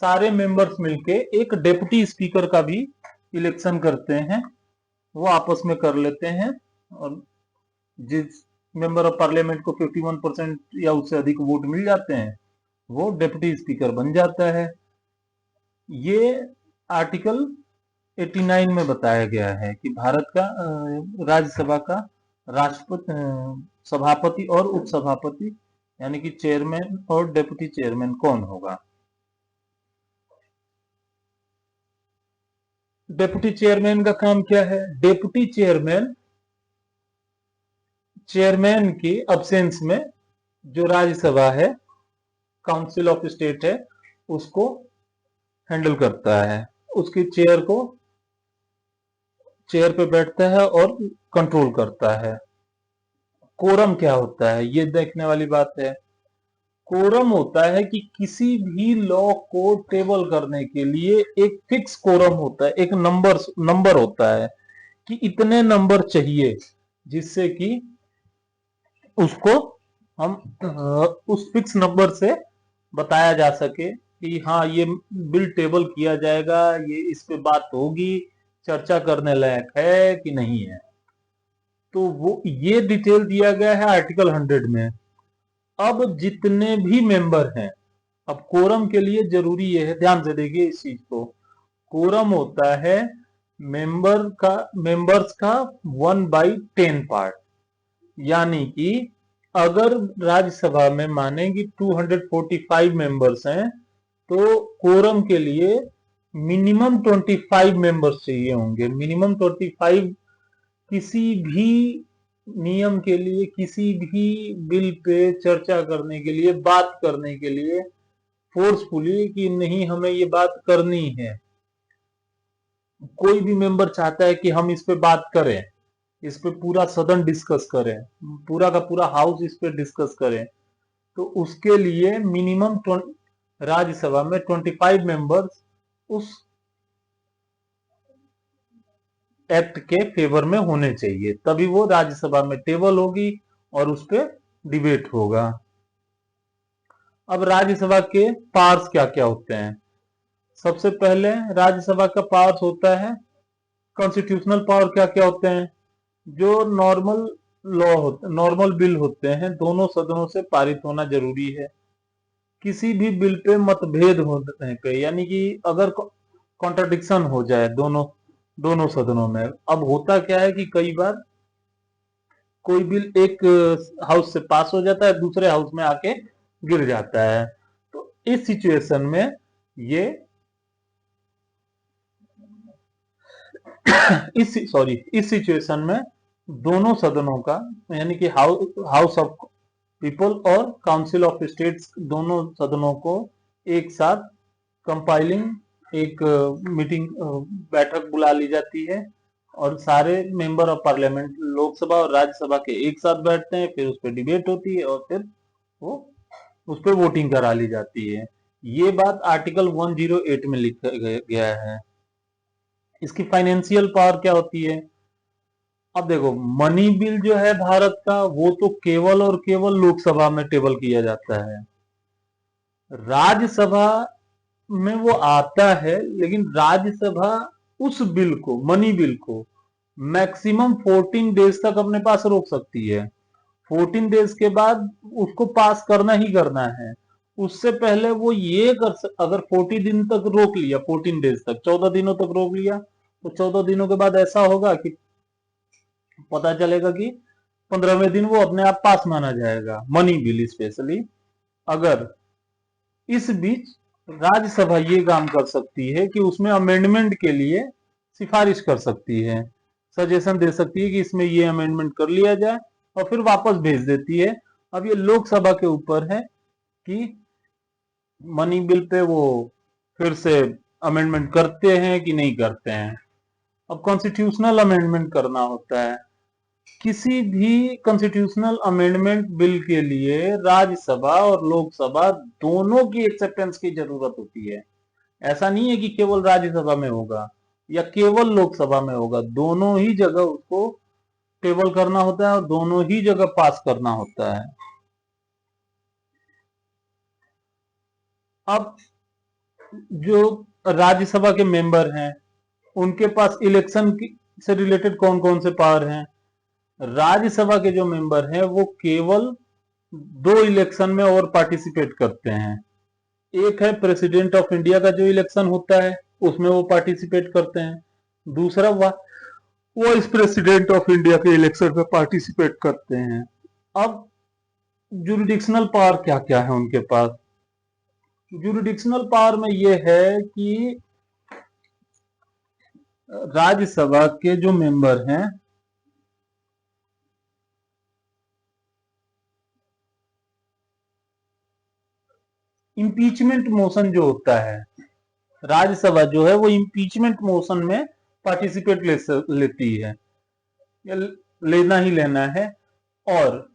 सारे मेंबर्स मिलके एक डेप्यूटी स्पीकर का भी इलेक्शन करते हैं, वो आपस में कर लेते हैं। और जिस मेंबर ऑफ पार्लियामेंट को 51% या उससे अधिक वोट मिल जाते हैं वो डेप्यूटी स्पीकर बन जाता है। ये आर्टिकल 89 में बताया गया है कि भारत का राज्यसभा का राष्ट्रपति, सभापति और उपसभापति यानी कि चेयरमैन और डेप्यूटी चेयरमैन कौन होगा। डेप्यूटी चेयरमैन का काम क्या है? डेप्यूटी चेयरमैन चेयरमैन की अब्सेंस में जो राज्यसभा है, काउंसिल ऑफ स्टेट है, उसको हैंडल करता है, उसकी चेयर पे बैठता है और कंट्रोल करता है। कोरम क्या होता है ये देखने वाली बात है। कोरम होता है कि किसी भी लॉ को टेबल करने के लिए एक फिक्स कोरम होता है, एक नंबर होता है कि इतने नंबर चाहिए जिससे कि उसको हम उस फिक्स नंबर से बताया जा सके कि हाँ ये बिल टेबल किया जाएगा, ये इस पे बात होगी, चर्चा करने लायक है कि नहीं है। तो वो ये डिटेल दिया गया है आर्टिकल 100 में। अब जितने भी मेंबर हैं, अब कोरम के लिए जरूरी ये है, ध्यान से देखिए इस चीज को। कोरम होता है मेंबर्स का 1/10 पार्ट, यानी कि अगर राज्यसभा में माने कि 245 मेंबर्स हैं तो कोरम के लिए मिनिमम 25 मेंबर्स चाहिए होंगे। मिनिमम 25 किसी भी नियम के लिए, किसी भी बिल पे चर्चा करने के लिए, बात करने के लिए, फोर्सफुली कि नहीं हमें ये बात करनी है। कोई भी मेंबर चाहता है कि हम इस पे बात करें, इस पे पूरा सदन डिस्कस करें, पूरा का पूरा हाउस इस पे डिस्कस करें, तो उसके लिए मिनिमम राज्यसभा में 25 मेंबर्स उस एक्ट के फेवर में होने चाहिए, तभी वो राज्यसभा में टेबल होगी और उस पर डिबेट होगा। अब राज्यसभा के पावर्स क्या क्या होते हैं? सबसे पहले राज्यसभा का पावर्स होता है कॉन्स्टिट्यूशनल पावर। क्या क्या होते हैं? जो नॉर्मल बिल होते हैं दोनों सदनों से पारित होना जरूरी है। किसी भी बिल पे मतभेद होने पे, यानी कि अगर कॉन्ट्रडिक्शन हो जाए दोनों सदनों में। अब होता क्या है कि कई बार कोई बिल एक हाउस से पास हो जाता है, दूसरे हाउस में आके गिर जाता है। तो इस सिचुएशन में ये इस सिचुएशन में दोनों सदनों का, यानी कि हाउस ऑफ पीपल और काउंसिल ऑफ स्टेट्स, दोनों सदनों को एक साथ कंपाइलिंग एक मीटिंग बैठक बुला ली जाती है और सारे मेंबर ऑफ पार्लियामेंट लोकसभा और राज्यसभा के एक साथ बैठते हैं, फिर उस पर डिबेट होती है और फिर वो उस पर वोटिंग करा ली जाती है। ये बात आर्टिकल 108 में लिखा गया है। इसकी फाइनेंशियल पावर क्या होती है? अब देखो, मनी बिल जो है भारत का वो तो केवल और केवल लोकसभा में टेबल किया जाता है। राज्यसभा में वो आता है, लेकिन राज्यसभा उस बिल को, मनी बिल को मैक्सिमम 14 डेज तक अपने पास रोक सकती है। 14 डेज के बाद उसको पास करना ही करना है। उससे पहले वो ये अगर 40 दिन तक रोक लिया, 14 डेज तक, 14 दिनों तक रोक लिया, तो 14 दिनों के बाद ऐसा होगा कि पता चलेगा कि 15वें दिन वो अपने आप पास माना जाएगा, मनी बिल स्पेशली। अगर इस बीच राज्यसभा ये काम कर सकती है कि उसमें अमेंडमेंट के लिए सिफारिश कर सकती है, सजेशन दे सकती है कि इसमें ये अमेंडमेंट कर लिया जाए और फिर वापस भेज देती है। अब ये लोकसभा के ऊपर है कि मनी बिल पे वो फिर से अमेंडमेंट करते हैं कि नहीं करते हैं। अब कॉन्स्टिट्यूशनल अमेंडमेंट करना होता है। किसी भी कॉन्स्टिट्यूशनल अमेंडमेंट बिल के लिए राज्यसभा और लोकसभा दोनों की एक्सेप्टेंस की जरूरत होती है। ऐसा नहीं है कि केवल राज्यसभा में होगा या केवल लोकसभा में होगा, दोनों ही जगह उसको टेबल करना होता है और दोनों ही जगह पास करना होता है। अब जो राज्यसभा के मेंबर हैं उनके पास इलेक्शन से रिलेटेड कौन कौन से पावर हैं। राज्यसभा के जो मेंबर हैं वो केवल 2 इलेक्शन में और पार्टिसिपेट करते हैं। एक है प्रेसिडेंट ऑफ इंडिया का जो इलेक्शन होता है उसमें वो पार्टिसिपेट करते हैं, दूसरा वाइस प्रेसिडेंट ऑफ इंडिया के इलेक्शन में पार्टिसिपेट करते हैं। अब जुरिडिक्शनल पावर क्या क्या है उनके पास। जुरिडिक्शनल पावर में ये है कि राज्यसभा के जो मेंबर हैं इम्पीचमेंट मोशन जो होता है, राज्यसभा जो है वो इम्पीचमेंट मोशन में पार्टिसिपेट लेती है, लेना ही लेना है। और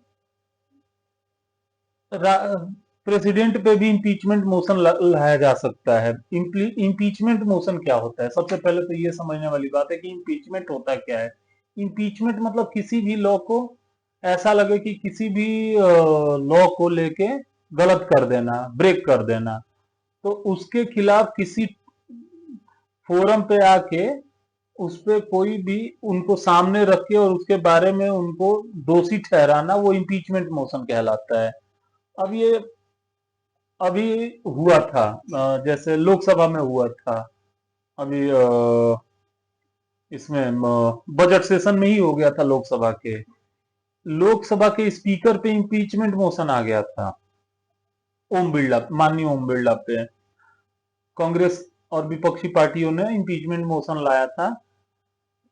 प्रेसिडेंट पे भी इम्पीचमेंट मोशन लाया जा सकता है। इम्पीचमेंट मोशन क्या होता है, सबसे पहले तो ये समझने वाली बात है कि इम्पीचमेंट होता क्या है। इम्पीचमेंट मतलब किसी भी लॉ को ऐसा लगे कि किसी भी लॉ को लेके गलत कर देना, ब्रेक कर देना, तो उसके खिलाफ किसी फोरम पे आके उस पे कोई भी उनको सामने रख के और उसके बारे में उनको दोषी ठहराना, वो इम्पीचमेंट मोशन कहलाता है। अब ये अभी हुआ था, जैसे लोकसभा में हुआ था अभी, इसमें बजट सेशन में ही हो गया था लोकसभा के स्पीकर पे इम्पीचमेंट मोशन आ गया था, ओम बिरला, माननीय ओम बिरला पे। कांग्रेस और विपक्षी पार्टियों ने इम्पीचमेंट मोशन लाया था।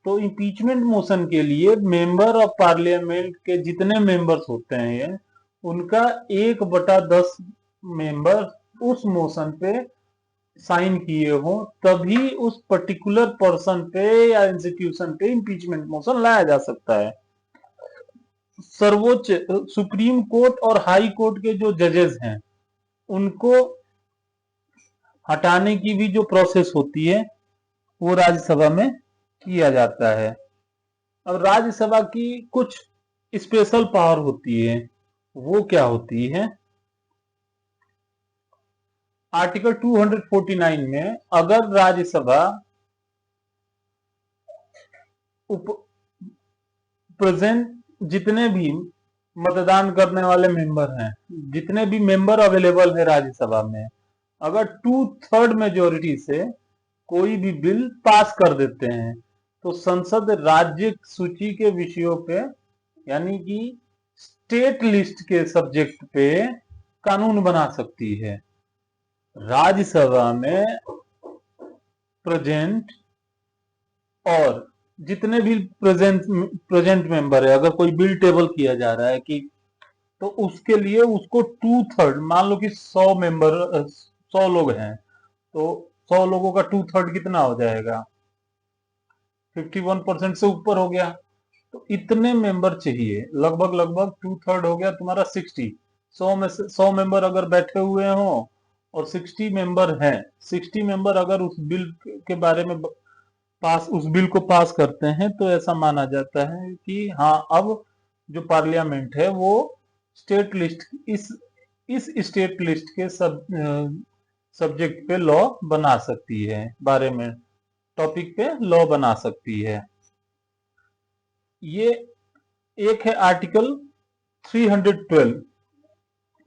तो इम्पीचमेंट मोशन के लिए मेंबर ऑफ पार्लियामेंट के जितने मेंबर्स होते हैं उनका 1/10 मेंबर उस मोशन पे साइन किए हो, तभी उस पर्टिकुलर पर्सन पे या इंस्टीट्यूशन पे इम्पीचमेंट मोशन लाया जा सकता है। सर्वोच्च सुप्रीम कोर्ट और हाई कोर्ट के जो जजेस हैं उनको हटाने की भी जो प्रोसेस होती है वो राज्यसभा में किया जाता है। अब राज्यसभा की कुछ स्पेशल पावर होती है, वो क्या होती है। आर्टिकल 249 में अगर राज्यसभा प्रेजेंट जितने भी मतदान करने वाले मेंबर हैं, जितने भी मेंबर अवेलेबल है राज्यसभा में, अगर 2/3 मेजोरिटी से कोई भी बिल पास कर देते हैं तो संसद राज्य सूची के विषयों पे यानी कि स्टेट लिस्ट के सब्जेक्ट पे कानून बना सकती है। राज्यसभा में प्रेजेंट और जितने भी प्रेजेंट मेंबर है, अगर कोई बिल टेबल किया जा रहा है कि, तो उसके लिए उसको 2/3, मान लो कि 100 लोग हैं तो 100 लोगों का 2/3 कितना हो जाएगा, 51% से ऊपर हो गया। तो इतने मेंबर चाहिए, लगभग लगभग 2/3 हो गया तुम्हारा 60। 100 में से 100 मेंबर अगर बैठे हुए हो और 60 मेंबर हैं, 60 मेंबर अगर उस बिल के बारे में उस बिल को पास करते हैं तो ऐसा माना जाता है कि हाँ, अब जो पार्लियामेंट है वो स्टेट लिस्ट, इस स्टेट लिस्ट के सब्जेक्ट पे लॉ बना सकती है, बारे में टॉपिक पे लॉ बना सकती है। ये एक है आर्टिकल 312।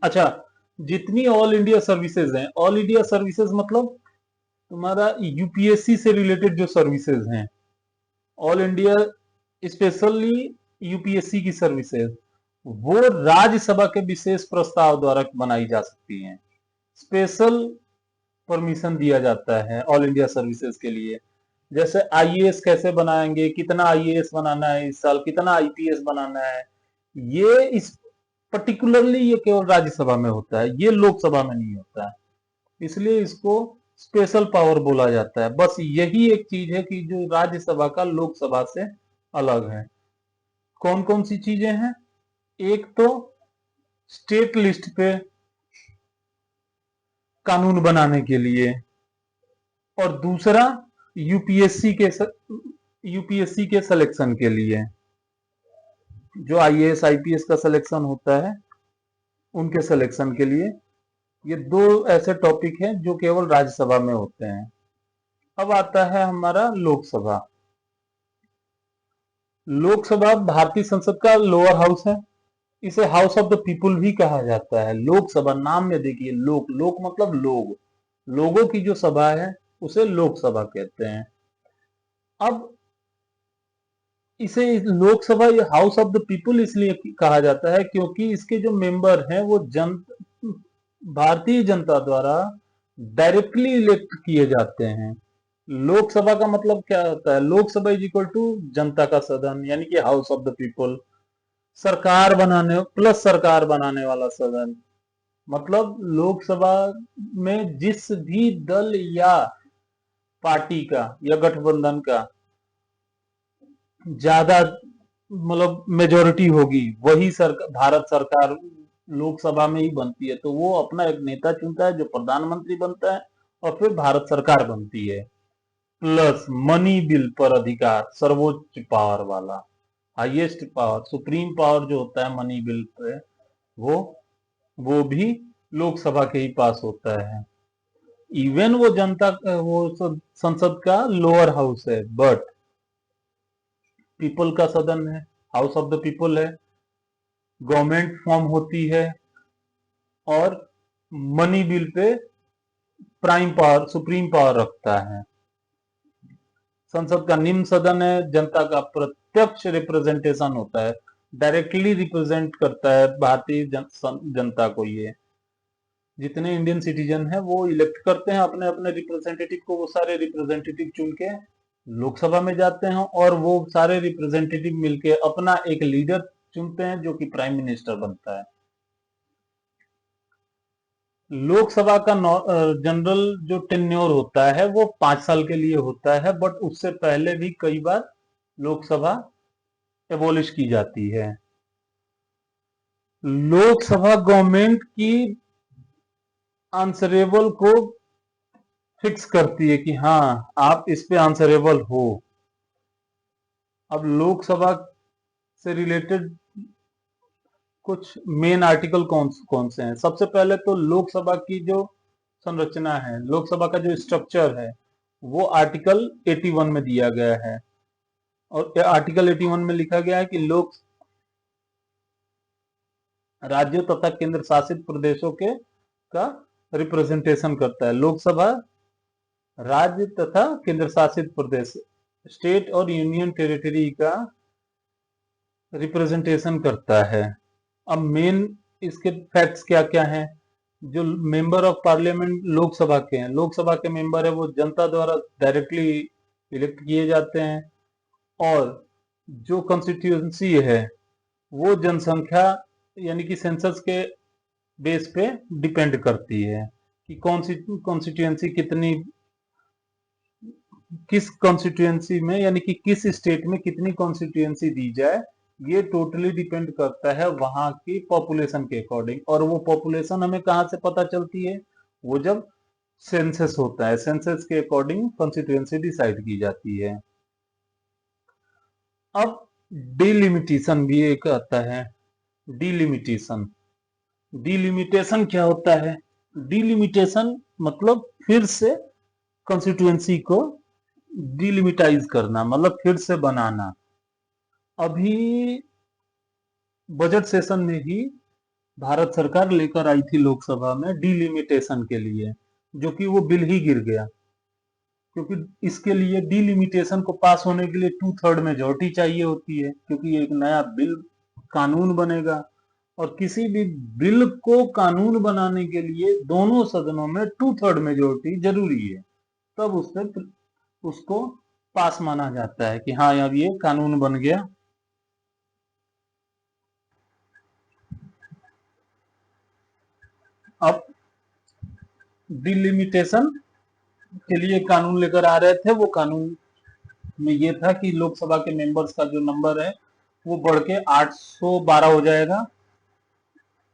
अच्छा, जितनी ऑल इंडिया सर्विसेज हैं, ऑल इंडिया सर्विसेज मतलब तुम्हारा यूपीएससी से रिलेटेड जो सर्विसेज हैं, ऑल इंडिया स्पेशली यूपीएससी की सर्विसेज, वो राज्यसभा के विशेष प्रस्ताव द्वारा बनाई जा सकती हैं। स्पेशल परमिशन दिया जाता है ऑल इंडिया सर्विसेज के लिए। जैसे आईएएस कैसे बनाएंगे, कितना आईएएस बनाना है इस साल, कितना आईपीएस बनाना है, ये इस पर्टिकुलरली ये केवल राज्यसभा में होता है, ये लोकसभा में नहीं होता है। इसलिए इसको स्पेशल पावर बोला जाता है। बस यही एक चीज है कि जो राज्यसभा का लोकसभा से अलग है। कौन कौन सी चीजें हैं? एक तो स्टेट लिस्ट पे कानून बनाने के लिए, और दूसरा यूपीएससी के सिलेक्शन के लिए, जो आईएएस आईपीएस का सिलेक्शन होता है उनके सिलेक्शन के लिए। ये दो ऐसे टॉपिक हैं जो केवल राज्यसभा में होते हैं। अब आता है हमारा लोकसभा। लोकसभा भारतीय संसद का लोअर हाउस है। इसे हाउस ऑफ द पीपुल भी कहा जाता है। लोकसभा नाम में देखिए, लोक, लोक मतलब लोग, लोगों की जो सभा है उसे लोकसभा कहते हैं। अब इसे लोकसभा या हाउस ऑफ द पीपुल इसलिए कहा जाता है क्योंकि इसके जो मेंबर हैं वो भारतीय जनता द्वारा डायरेक्टली इलेक्ट किए जाते हैं। लोकसभा का मतलब क्या होता है? लोकसभा इज इक्वल टू जनता का सदन, यानी कि हाउस ऑफ द पीपल। सरकार बनाने वाला सदन। मतलब लोकसभा में जिस भी दल या पार्टी का या गठबंधन का ज्यादा मतलब मेजोरिटी होगी, वही भारत सरकार लोकसभा में ही बनती है। तो वो अपना एक नेता चुनता है जो प्रधानमंत्री बनता है, और फिर भारत सरकार बनती है। प्लस मनी बिल पर अधिकार, सर्वोच्च पावर वाला, हाईएस्ट पावर, सुप्रीम पावर जो होता है मनी बिल पे, वो वो भी लोकसभा के ही पास होता है। इवन वो संसद का लोअर हाउस है, बट पीपल का सदन है, हाउस ऑफ द पीपल है। गवर्नमेंट फॉर्म होती है, और money bill pay prime power, supreme power रखता है। संसद का निम्न सदन है, जनता का प्रत्यक्ष रिप्रेजेंटेशन होता है, डायरेक्टली रिप्रेजेंट करता है भारतीय जनता को। ये जितने इंडियन सिटीजन हैं वो इलेक्ट करते हैं अपने अपने रिप्रेजेंटेटिव को। वो सारे रिप्रेजेंटेटिव चुन के लोकसभा में जाते हैं, और वो सारे रिप्रेजेंटेटिव मिलके अपना एक लीडर चुनते हैं जो कि प्राइम मिनिस्टर बनता है। लोकसभा का जनरल जो टेन्योर होता है वो 5 साल के लिए होता है, बट उससे पहले भी कई बार लोकसभा एबॉलिश की जाती है। लोकसभा गवर्नमेंट की आंसरेबल को फिक्स करती है कि हाँ आप इस पे आंसरेबल हो। अब लोकसभा से रिलेटेड कुछ मेन आर्टिकल कौन कौन से हैं? सबसे पहले तो लोकसभा की जो संरचना है, लोकसभा का जो स्ट्रक्चर है, वो आर्टिकल 81 में दिया गया है। और आर्टिकल 81 में लिखा गया है कि लोक राज्यों तथा केंद्र शासित प्रदेशों के का रिप्रेजेंटेशन करता है। लोकसभा राज्य तथा केंद्र शासित प्रदेश, स्टेट और यूनियन टेरिटरी का रिप्रेजेंटेशन करता है। अब मेन इसके फैक्ट्स क्या क्या हैं? जो मेंबर ऑफ पार्लियामेंट लोकसभा के हैं, लोकसभा के मेंबर है वो जनता द्वारा डायरेक्टली इलेक्ट किए जाते हैं। और जो कॉन्स्टिट्यूंसी है वो जनसंख्या यानी कि सेंसस के बेस पे डिपेंड करती है कि कौन सी कॉन्स्टिट्यूंसी कितनी, किस कॉन्स्टिट्यूंसी में यानी कि किस स्टेट में कितनी कॉन्स्टिट्यूंसी दी जाए। ये टोटली डिपेंड करता है वहां की पॉपुलेशन के अकॉर्डिंग। और वो पॉपुलेशन हमें कहां से पता चलती है? वो जब सेंसस होता है, सेंसस के अकॉर्डिंग कॉन्स्टिट्यूंसी डिसाइड की जाती है। अब डिलिमिटेशन भी एक आता है। डिलिमिटेशन, डिलिमिटेशन क्या होता है? डिलिमिटेशन मतलब फिर से कॉन्स्टिट्यूंसी को डिलिमिटाइज करना, मतलब फिर से बनाना। अभी बजट सेशन में ही भारत सरकार लेकर आई थी लोकसभा में डिलिमिटेशन के लिए, जो कि वो बिल ही गिर गया। क्योंकि इसके लिए डिलिमिटेशन को पास होने के लिए 2/3 मेजोरिटी चाहिए होती है, क्योंकि एक नया बिल कानून बनेगा। और किसी भी बिल को कानून बनाने के लिए दोनों सदनों में 2/3 मेजोरिटी जरूरी है, तब उसको पास माना जाता है कि हाँ अब ये कानून बन गया। अब डिलिमिटेशन के लिए कानून लेकर आ रहे थे। वो कानून में ये था कि लोकसभा के मेंबर्स का जो नंबर है वो बढ़ के 812 हो जाएगा,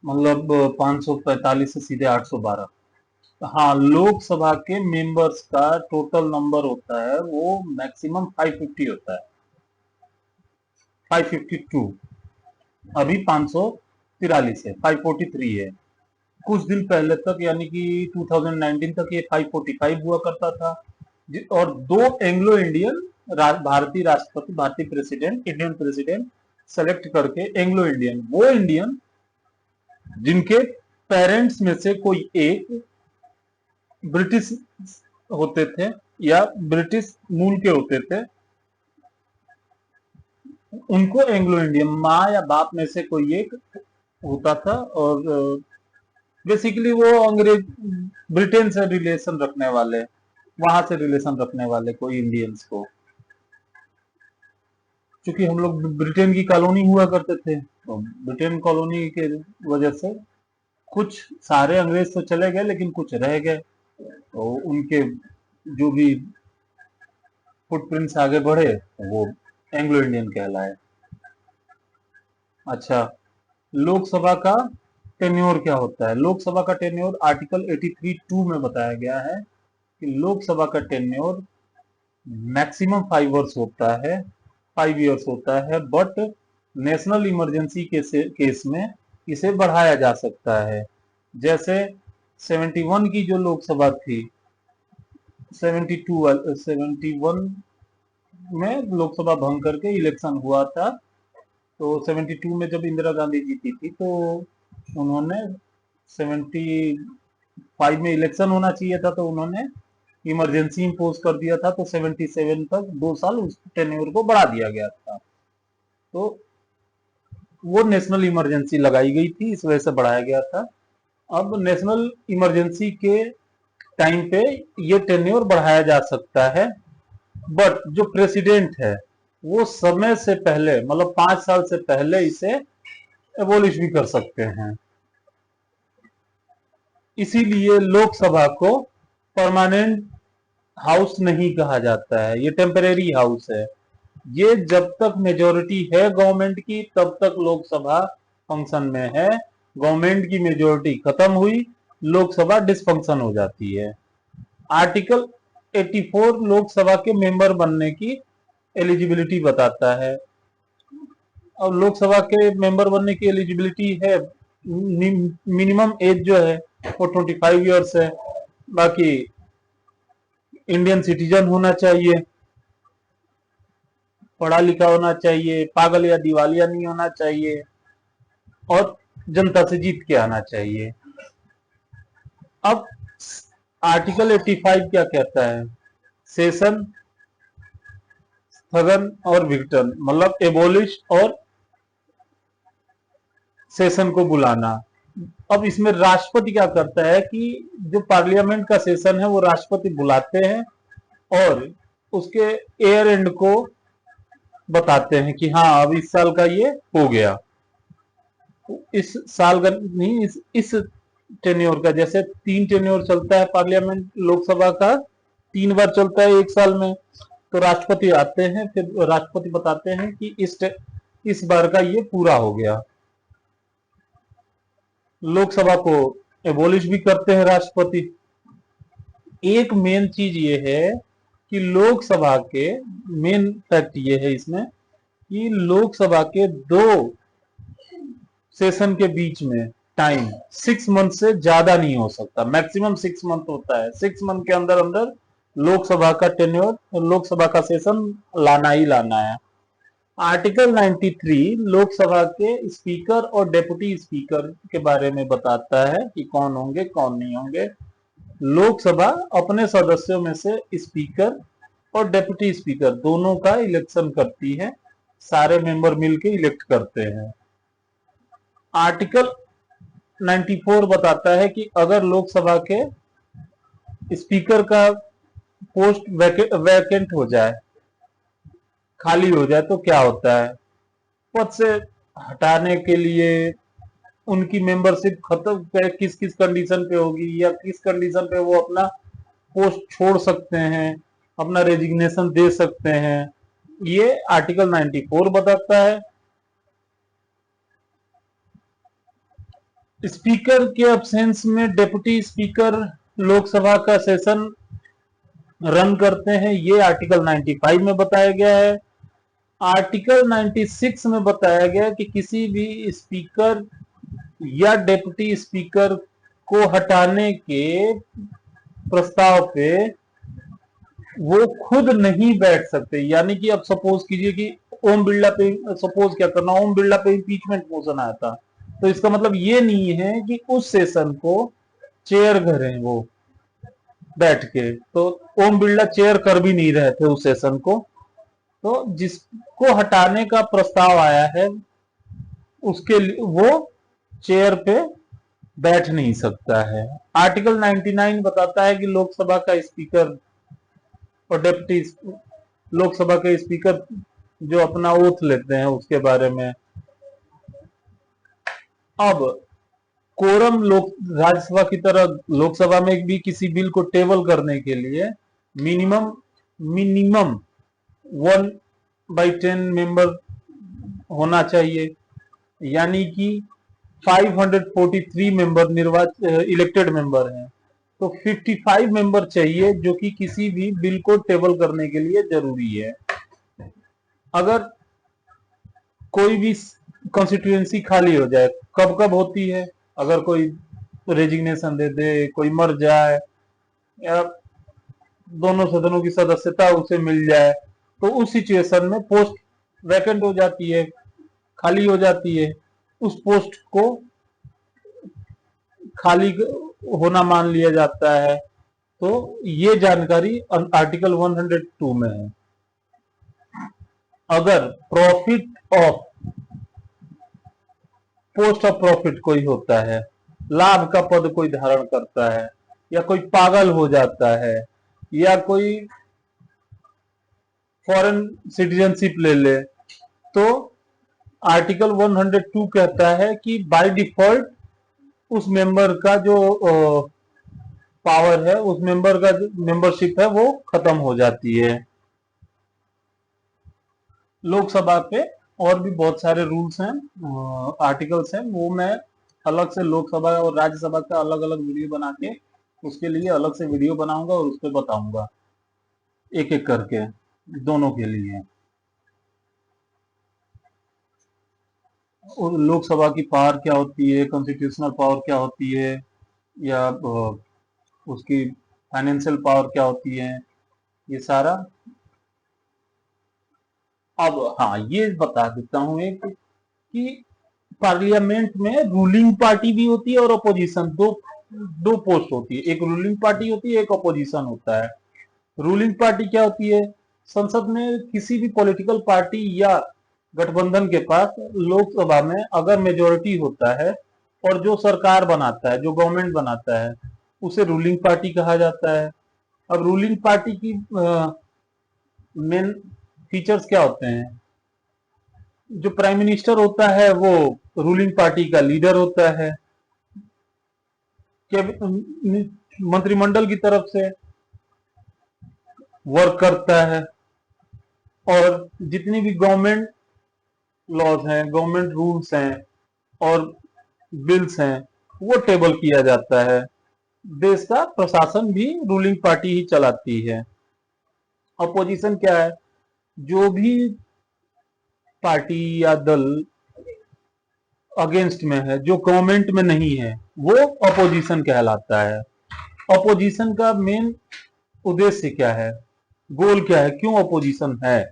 मतलब 545 से सीधे 812। हाँ, लोकसभा के मेंबर्स का टोटल नंबर होता है वो मैक्सिमम 550 होता है, 552। अभी 543 है, 543 है। कुछ दिन पहले तक यानी कि 2019 तक ये 545 हुआ करता था। और दो एंग्लो इंडियन भारतीय राष्ट्रपति, भारतीय प्रेसिडेंट, इंडियन प्रेसिडेंट सेलेक्ट करके, एंग्लो इंडियन वो इंडियन जिनके पेरेंट्स में से कोई एक ब्रिटिश होते थे या ब्रिटिश मूल के होते थे, उनको एंग्लो इंडियन, माँ या बाप में से कोई एक होता था। और बेसिकली वो अंग्रेज, ब्रिटेन से रिलेशन रखने वाले, वहां से रिलेशन रखने वाले कोई इंडियंस को, क्योंकि हम लोग ब्रिटेन की कॉलोनी हुआ करते थे, तो ब्रिटेन कॉलोनी के वजह से कुछ सारे अंग्रेज तो चले गए लेकिन कुछ रह गए, तो उनके जो भी फुटप्रिंट्स आगे बढ़े वो एंग्लो इंडियन कहलाए। अच्छा, लोकसभा का टेन्योर क्या होता है? लोकसभा का टेन्योर आर्टिकल 83(2) में बताया गया है कि लोकसभा का टेन्योर मैक्सिमम 5 वर्ष होता है, 5 इयर्स होता है, बट नेशनल इमरजेंसी केस में इसे बढ़ाया जा सकता है। जैसे 71 की जो लोकसभा थी, 71 में लोकसभा भंग करके इलेक्शन हुआ था, तो 72 में जब इंदिरा गांधी जीती थी तो उन्होंने 75 में इलेक्शन होना चाहिए था, तो उन्होंने इमरजेंसी इम्पोज कर दिया था, तो 77 तक 2 साल उस टेन्योर को बढ़ा दिया गया था। तो वो नेशनल इमरजेंसी लगाई गई थी, इस वजह से बढ़ाया गया था। अब नेशनल इमरजेंसी के टाइम पे ये टेन्योर बढ़ाया जा सकता है, बट जो प्रेसिडेंट है वो समय से पहले, मतलब 5 साल से पहले इसे एबोलिश भी कर सकते हैं। इसीलिए लोकसभा को परमानेंट हाउस नहीं कहा जाता है, ये टेम्परेरी हाउस है। ये जब तक मेजोरिटी है गवर्नमेंट की तब तक लोकसभा फंक्शन में है, गवर्नमेंट की मेजोरिटी खत्म हुई, लोकसभा डिसफंक्शन हो जाती है। आर्टिकल 84 लोकसभा के मेंबर बनने की एलिजिबिलिटी बताता है। और लोकसभा के मेंबर बनने की एलिजिबिलिटी है, मिनिमम एज जो है वो 25 ईयर्स है। बाकी इंडियन सिटीजन होना चाहिए, पढ़ा लिखा होना चाहिए, पागल या दिवालिया नहीं होना चाहिए, और जनता से जीत के आना चाहिए। अब आर्टिकल 85 क्या कहता है? सेशन, स्थगन और विघटन, मतलब एबोलिश और सेशन को बुलाना। अब इसमें राष्ट्रपति क्या करता है कि जो पार्लियामेंट का सेशन है वो राष्ट्रपति बुलाते हैं और उसके एयर एंड को बताते हैं कि हाँ अब इस साल का ये हो गया, इस साल का नहीं, इस टेन्योर का, जैसे 3 टेन्योर चलता है पार्लियामेंट, लोकसभा का 3 बार चलता है एक साल में, तो राष्ट्रपति आते हैं, फिर राष्ट्रपति बताते हैं कि इस बार का ये पूरा हो गया। लोकसभा को एबोलिश भी करते हैं राष्ट्रपति। एक मेन चीज ये है कि लोकसभा के, मेन फैक्ट ये है इसमें कि लोकसभा के 2 सेशन के बीच में टाइम 6 मंथ से ज्यादा नहीं हो सकता, मैक्सिमम 6 मंथ होता है। 6 मंथ के अंदर अंदर लोकसभा का टेन्योर, लोकसभा का सेशन लाना ही लाना है। आर्टिकल 93 लोकसभा के स्पीकर और डेप्यूटी स्पीकर के बारे में बताता है कि कौन होंगे कौन नहीं होंगे। लोकसभा अपने सदस्यों में से स्पीकर और डेप्यूटी स्पीकर दोनों का इलेक्शन करती है, सारे मेंबर मिलकर इलेक्ट करते हैं। आर्टिकल 94 बताता है कि अगर लोकसभा के स्पीकर का पोस्ट वैकेंट हो जाए खाली हो जाए तो क्या होता है, पद से हटाने के लिए उनकी मेंबरशिप खत्म किस किस कंडीशन पे होगी, या किस कंडीशन पे वो अपना पोस्ट छोड़ सकते हैं, अपना रेजिग्नेशन दे सकते हैं, ये आर्टिकल 94 बताता है। स्पीकर के अब्सेंस में डिप्टी स्पीकर लोकसभा का सेशन रन करते हैं, ये आर्टिकल 95 में बताया गया है। आर्टिकल 96 में बताया गया कि किसी भी स्पीकर या डिप्टी स्पीकर को हटाने के प्रस्ताव पे वो खुद नहीं बैठ सकते। यानी कि अब सपोज कीजिए कि ओम बिरला पे, सपोज क्या करना, ओम बिरला पे इम्पीचमेंट मोशन आया था, तो इसका मतलब ये नहीं है कि उस सेशन को चेयर करें वो बैठ के, तो ओम बिरला चेयर कर भी नहीं रहे थे उस सेशन को, तो जिसको हटाने का प्रस्ताव आया है उसके लिए वो चेयर पे बैठ नहीं सकता है। आर्टिकल 99 बताता है कि लोकसभा का स्पीकर और डिप्टी लोकसभा के स्पीकर जो अपना ओथ लेते हैं उसके बारे में। अब कोरम राज्यसभा की तरह लोकसभा में भी किसी बिल को टेबल करने के लिए मिनिमम मिनिमम 1/10 मेंबर होना चाहिए, यानी कि 543 मेंबर इलेक्टेड मेंबर हैं, तो 55 मेंबर चाहिए, जो कि किसी भी बिल को टेबल करने के लिए जरूरी है। अगर कोई भी कॉन्स्टिट्यूएंसी खाली हो जाए, कब कब होती है, अगर कोई रेजिग्नेशन दे दे, कोई मर जाए, या दोनों सदनों की सदस्यता उसे मिल जाए, तो उस सिचुएशन में पोस्ट वैकेंट हो जाती है, खाली हो जाती है, उस पोस्ट को खाली होना मान लिया जाता है। तो ये जानकारी आर्टिकल 102 में है। अगर profit of post of profit कोई होता है, लाभ का पद कोई धारण करता है, या कोई पागल हो जाता है, या कोई फॉरेन सिटीजनशिप ले ले, तो आर्टिकल 102 कहता है कि बाय डिफॉल्ट उस मेंबर का जो पावर है, उस मेंबर का जो मेंबरशिप है वो खत्म हो जाती है। लोकसभा पे और भी बहुत सारे रूल्स हैं, आर्टिकल्स हैं, वो मैं अलग से लोकसभा और राज्यसभा का अलग अलग वीडियो बना के उसके लिए अलग से वीडियो बनाऊंगा और उस पर बताऊंगा एक एक करके दोनों के लिए। और लोकसभा की पावर क्या होती है, कॉन्स्टिट्यूशनल पावर क्या होती है, या उसकी फाइनेंशियल पावर क्या होती है, ये सारा। अब हाँ, ये बता देता हूं एक कि पार्लियामेंट में रूलिंग पार्टी भी होती है और अपोजिशन, दो दो पोस्ट होती है, एक रूलिंग पार्टी होती है, एक अपोजिशन होता है। रूलिंग पार्टी क्या होती है, संसद में किसी भी पॉलिटिकल पार्टी या गठबंधन के पास लोकसभा में अगर मेजोरिटी होता है और जो सरकार बनाता है, जो गवर्नमेंट बनाता है, उसे रूलिंग पार्टी कहा जाता है। अब रूलिंग पार्टी की मेन फीचर्स क्या होते हैं, जो प्राइम मिनिस्टर होता है वो रूलिंग पार्टी का लीडर होता है, मंत्रिमंडल की तरफ से वर्क करता है, और जितनी भी गवर्नमेंट लॉज हैं, गवर्नमेंट रूल्स हैं और बिल्स हैं, वो टेबल किया जाता है। देश का प्रशासन भी रूलिंग पार्टी ही चलाती है। अपोजिशन क्या है, जो भी पार्टी या दल अगेंस्ट में है, जो गवर्नमेंट में नहीं है, वो अपोजिशन कहलाता है। अपोजिशन का मेन उद्देश्य क्या है, गोल क्या है, क्यों अपोजिशन है,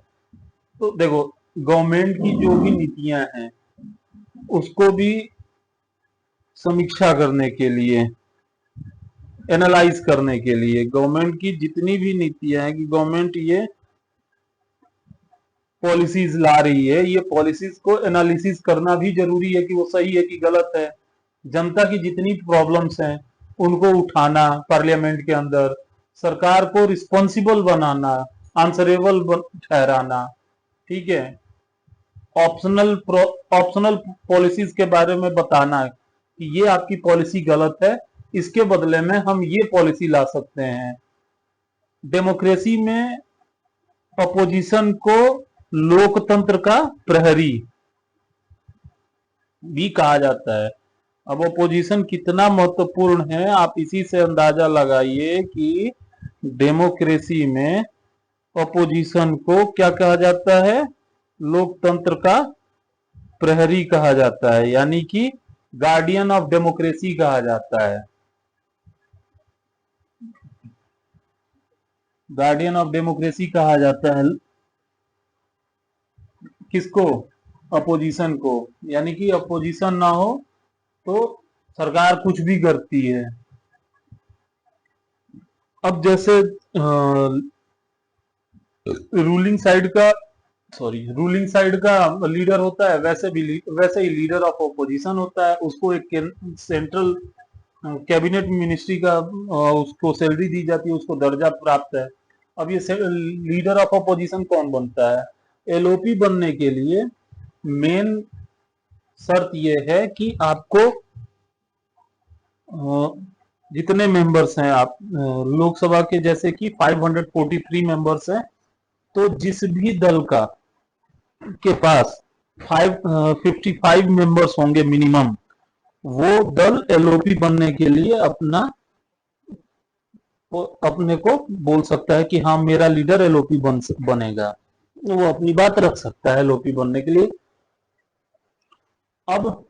तो देखो, गवर्नमेंट की जो भी नीतियां हैं उसको भी समीक्षा करने के लिए, एनालाइज करने के लिए, गवर्नमेंट की जितनी भी नीतियां हैं कि गवर्नमेंट ये पॉलिसीज ला रही है, ये पॉलिसीज को एनालिसिस करना भी जरूरी है कि वो सही है कि गलत है। जनता की जितनी प्रॉब्लम्स हैं उनको उठाना पार्लियामेंट के अंदर, सरकार को रिस्पॉन्सिबल बनाना, आंसरेबल ठहराना, ठीक है। ऑप्शनल ऑप्शनल पॉलिसीज के बारे में बताना है कि ये आपकी पॉलिसी गलत है, इसके बदले में हम ये पॉलिसी ला सकते हैं। डेमोक्रेसी में अपोजिशन को लोकतंत्र का प्रहरी भी कहा जाता है। अब अपोजिशन कितना महत्वपूर्ण है आप इसी से अंदाजा लगाइए कि डेमोक्रेसी में अपोजिशन को क्या कहा जाता है, लोकतंत्र का प्रहरी कहा जाता है, यानी कि गार्डियन ऑफ डेमोक्रेसी कहा जाता है। गार्डियन ऑफ डेमोक्रेसी कहा जाता है किसको, अपोजिशन को, यानी कि अपोजिशन ना हो तो सरकार कुछ भी करती है। अब जैसे रूलिंग साइड का लीडर होता है, वैसे ही लीडर ऑफ ऑपोजिशन होता है, उसको एक सेंट्रल कैबिनेट मिनिस्ट्री का उसको सैलरी दी जाती है, उसको दर्जा प्राप्त है। अब ये लीडर ऑफ ऑपोजिशन कौन बनता है, एलओपी बनने के लिए मेन शर्त यह है कि आपको जितने मेंबर्स हैं आप लोकसभा के, जैसे कि 543 मेंबर्स हैं, तो जिस भी दल का के पास 55 मेंबर्स होंगे मिनिमम, वो दल एलओपी बनने के लिए अपने को बोल सकता है कि हाँ मेरा लीडर एलओपी बनेगा, वो अपनी बात रख सकता है एलओपी बनने के लिए। अब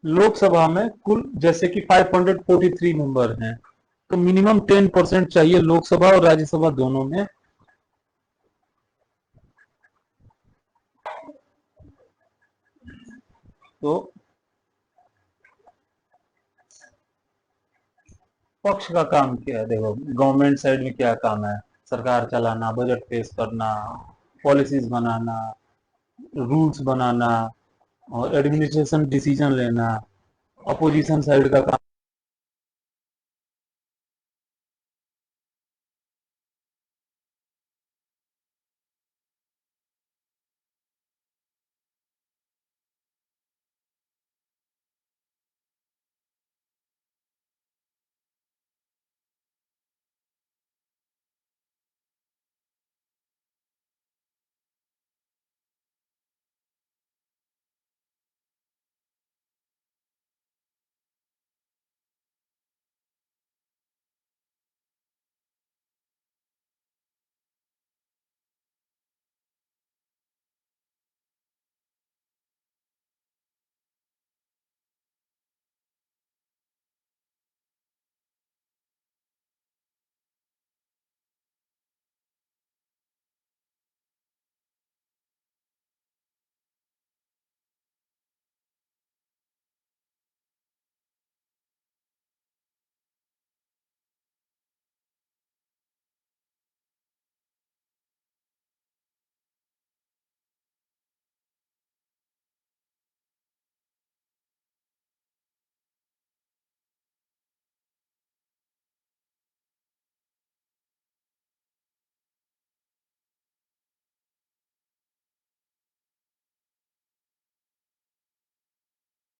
लोकसभा में कुल जैसे कि 543 मेंबर हैं, तो मिनिमम 10% चाहिए लोकसभा और राज्यसभा दोनों में। तो पक्ष का काम क्या है, देखो गवर्नमेंट साइड में क्या काम है, सरकार चलाना, बजट पेश करना, पॉलिसीज बनाना, रूल्स बनाना और एडमिनिस्ट्रेशन डिसीजन लेना। अपोजिशन साइड का काम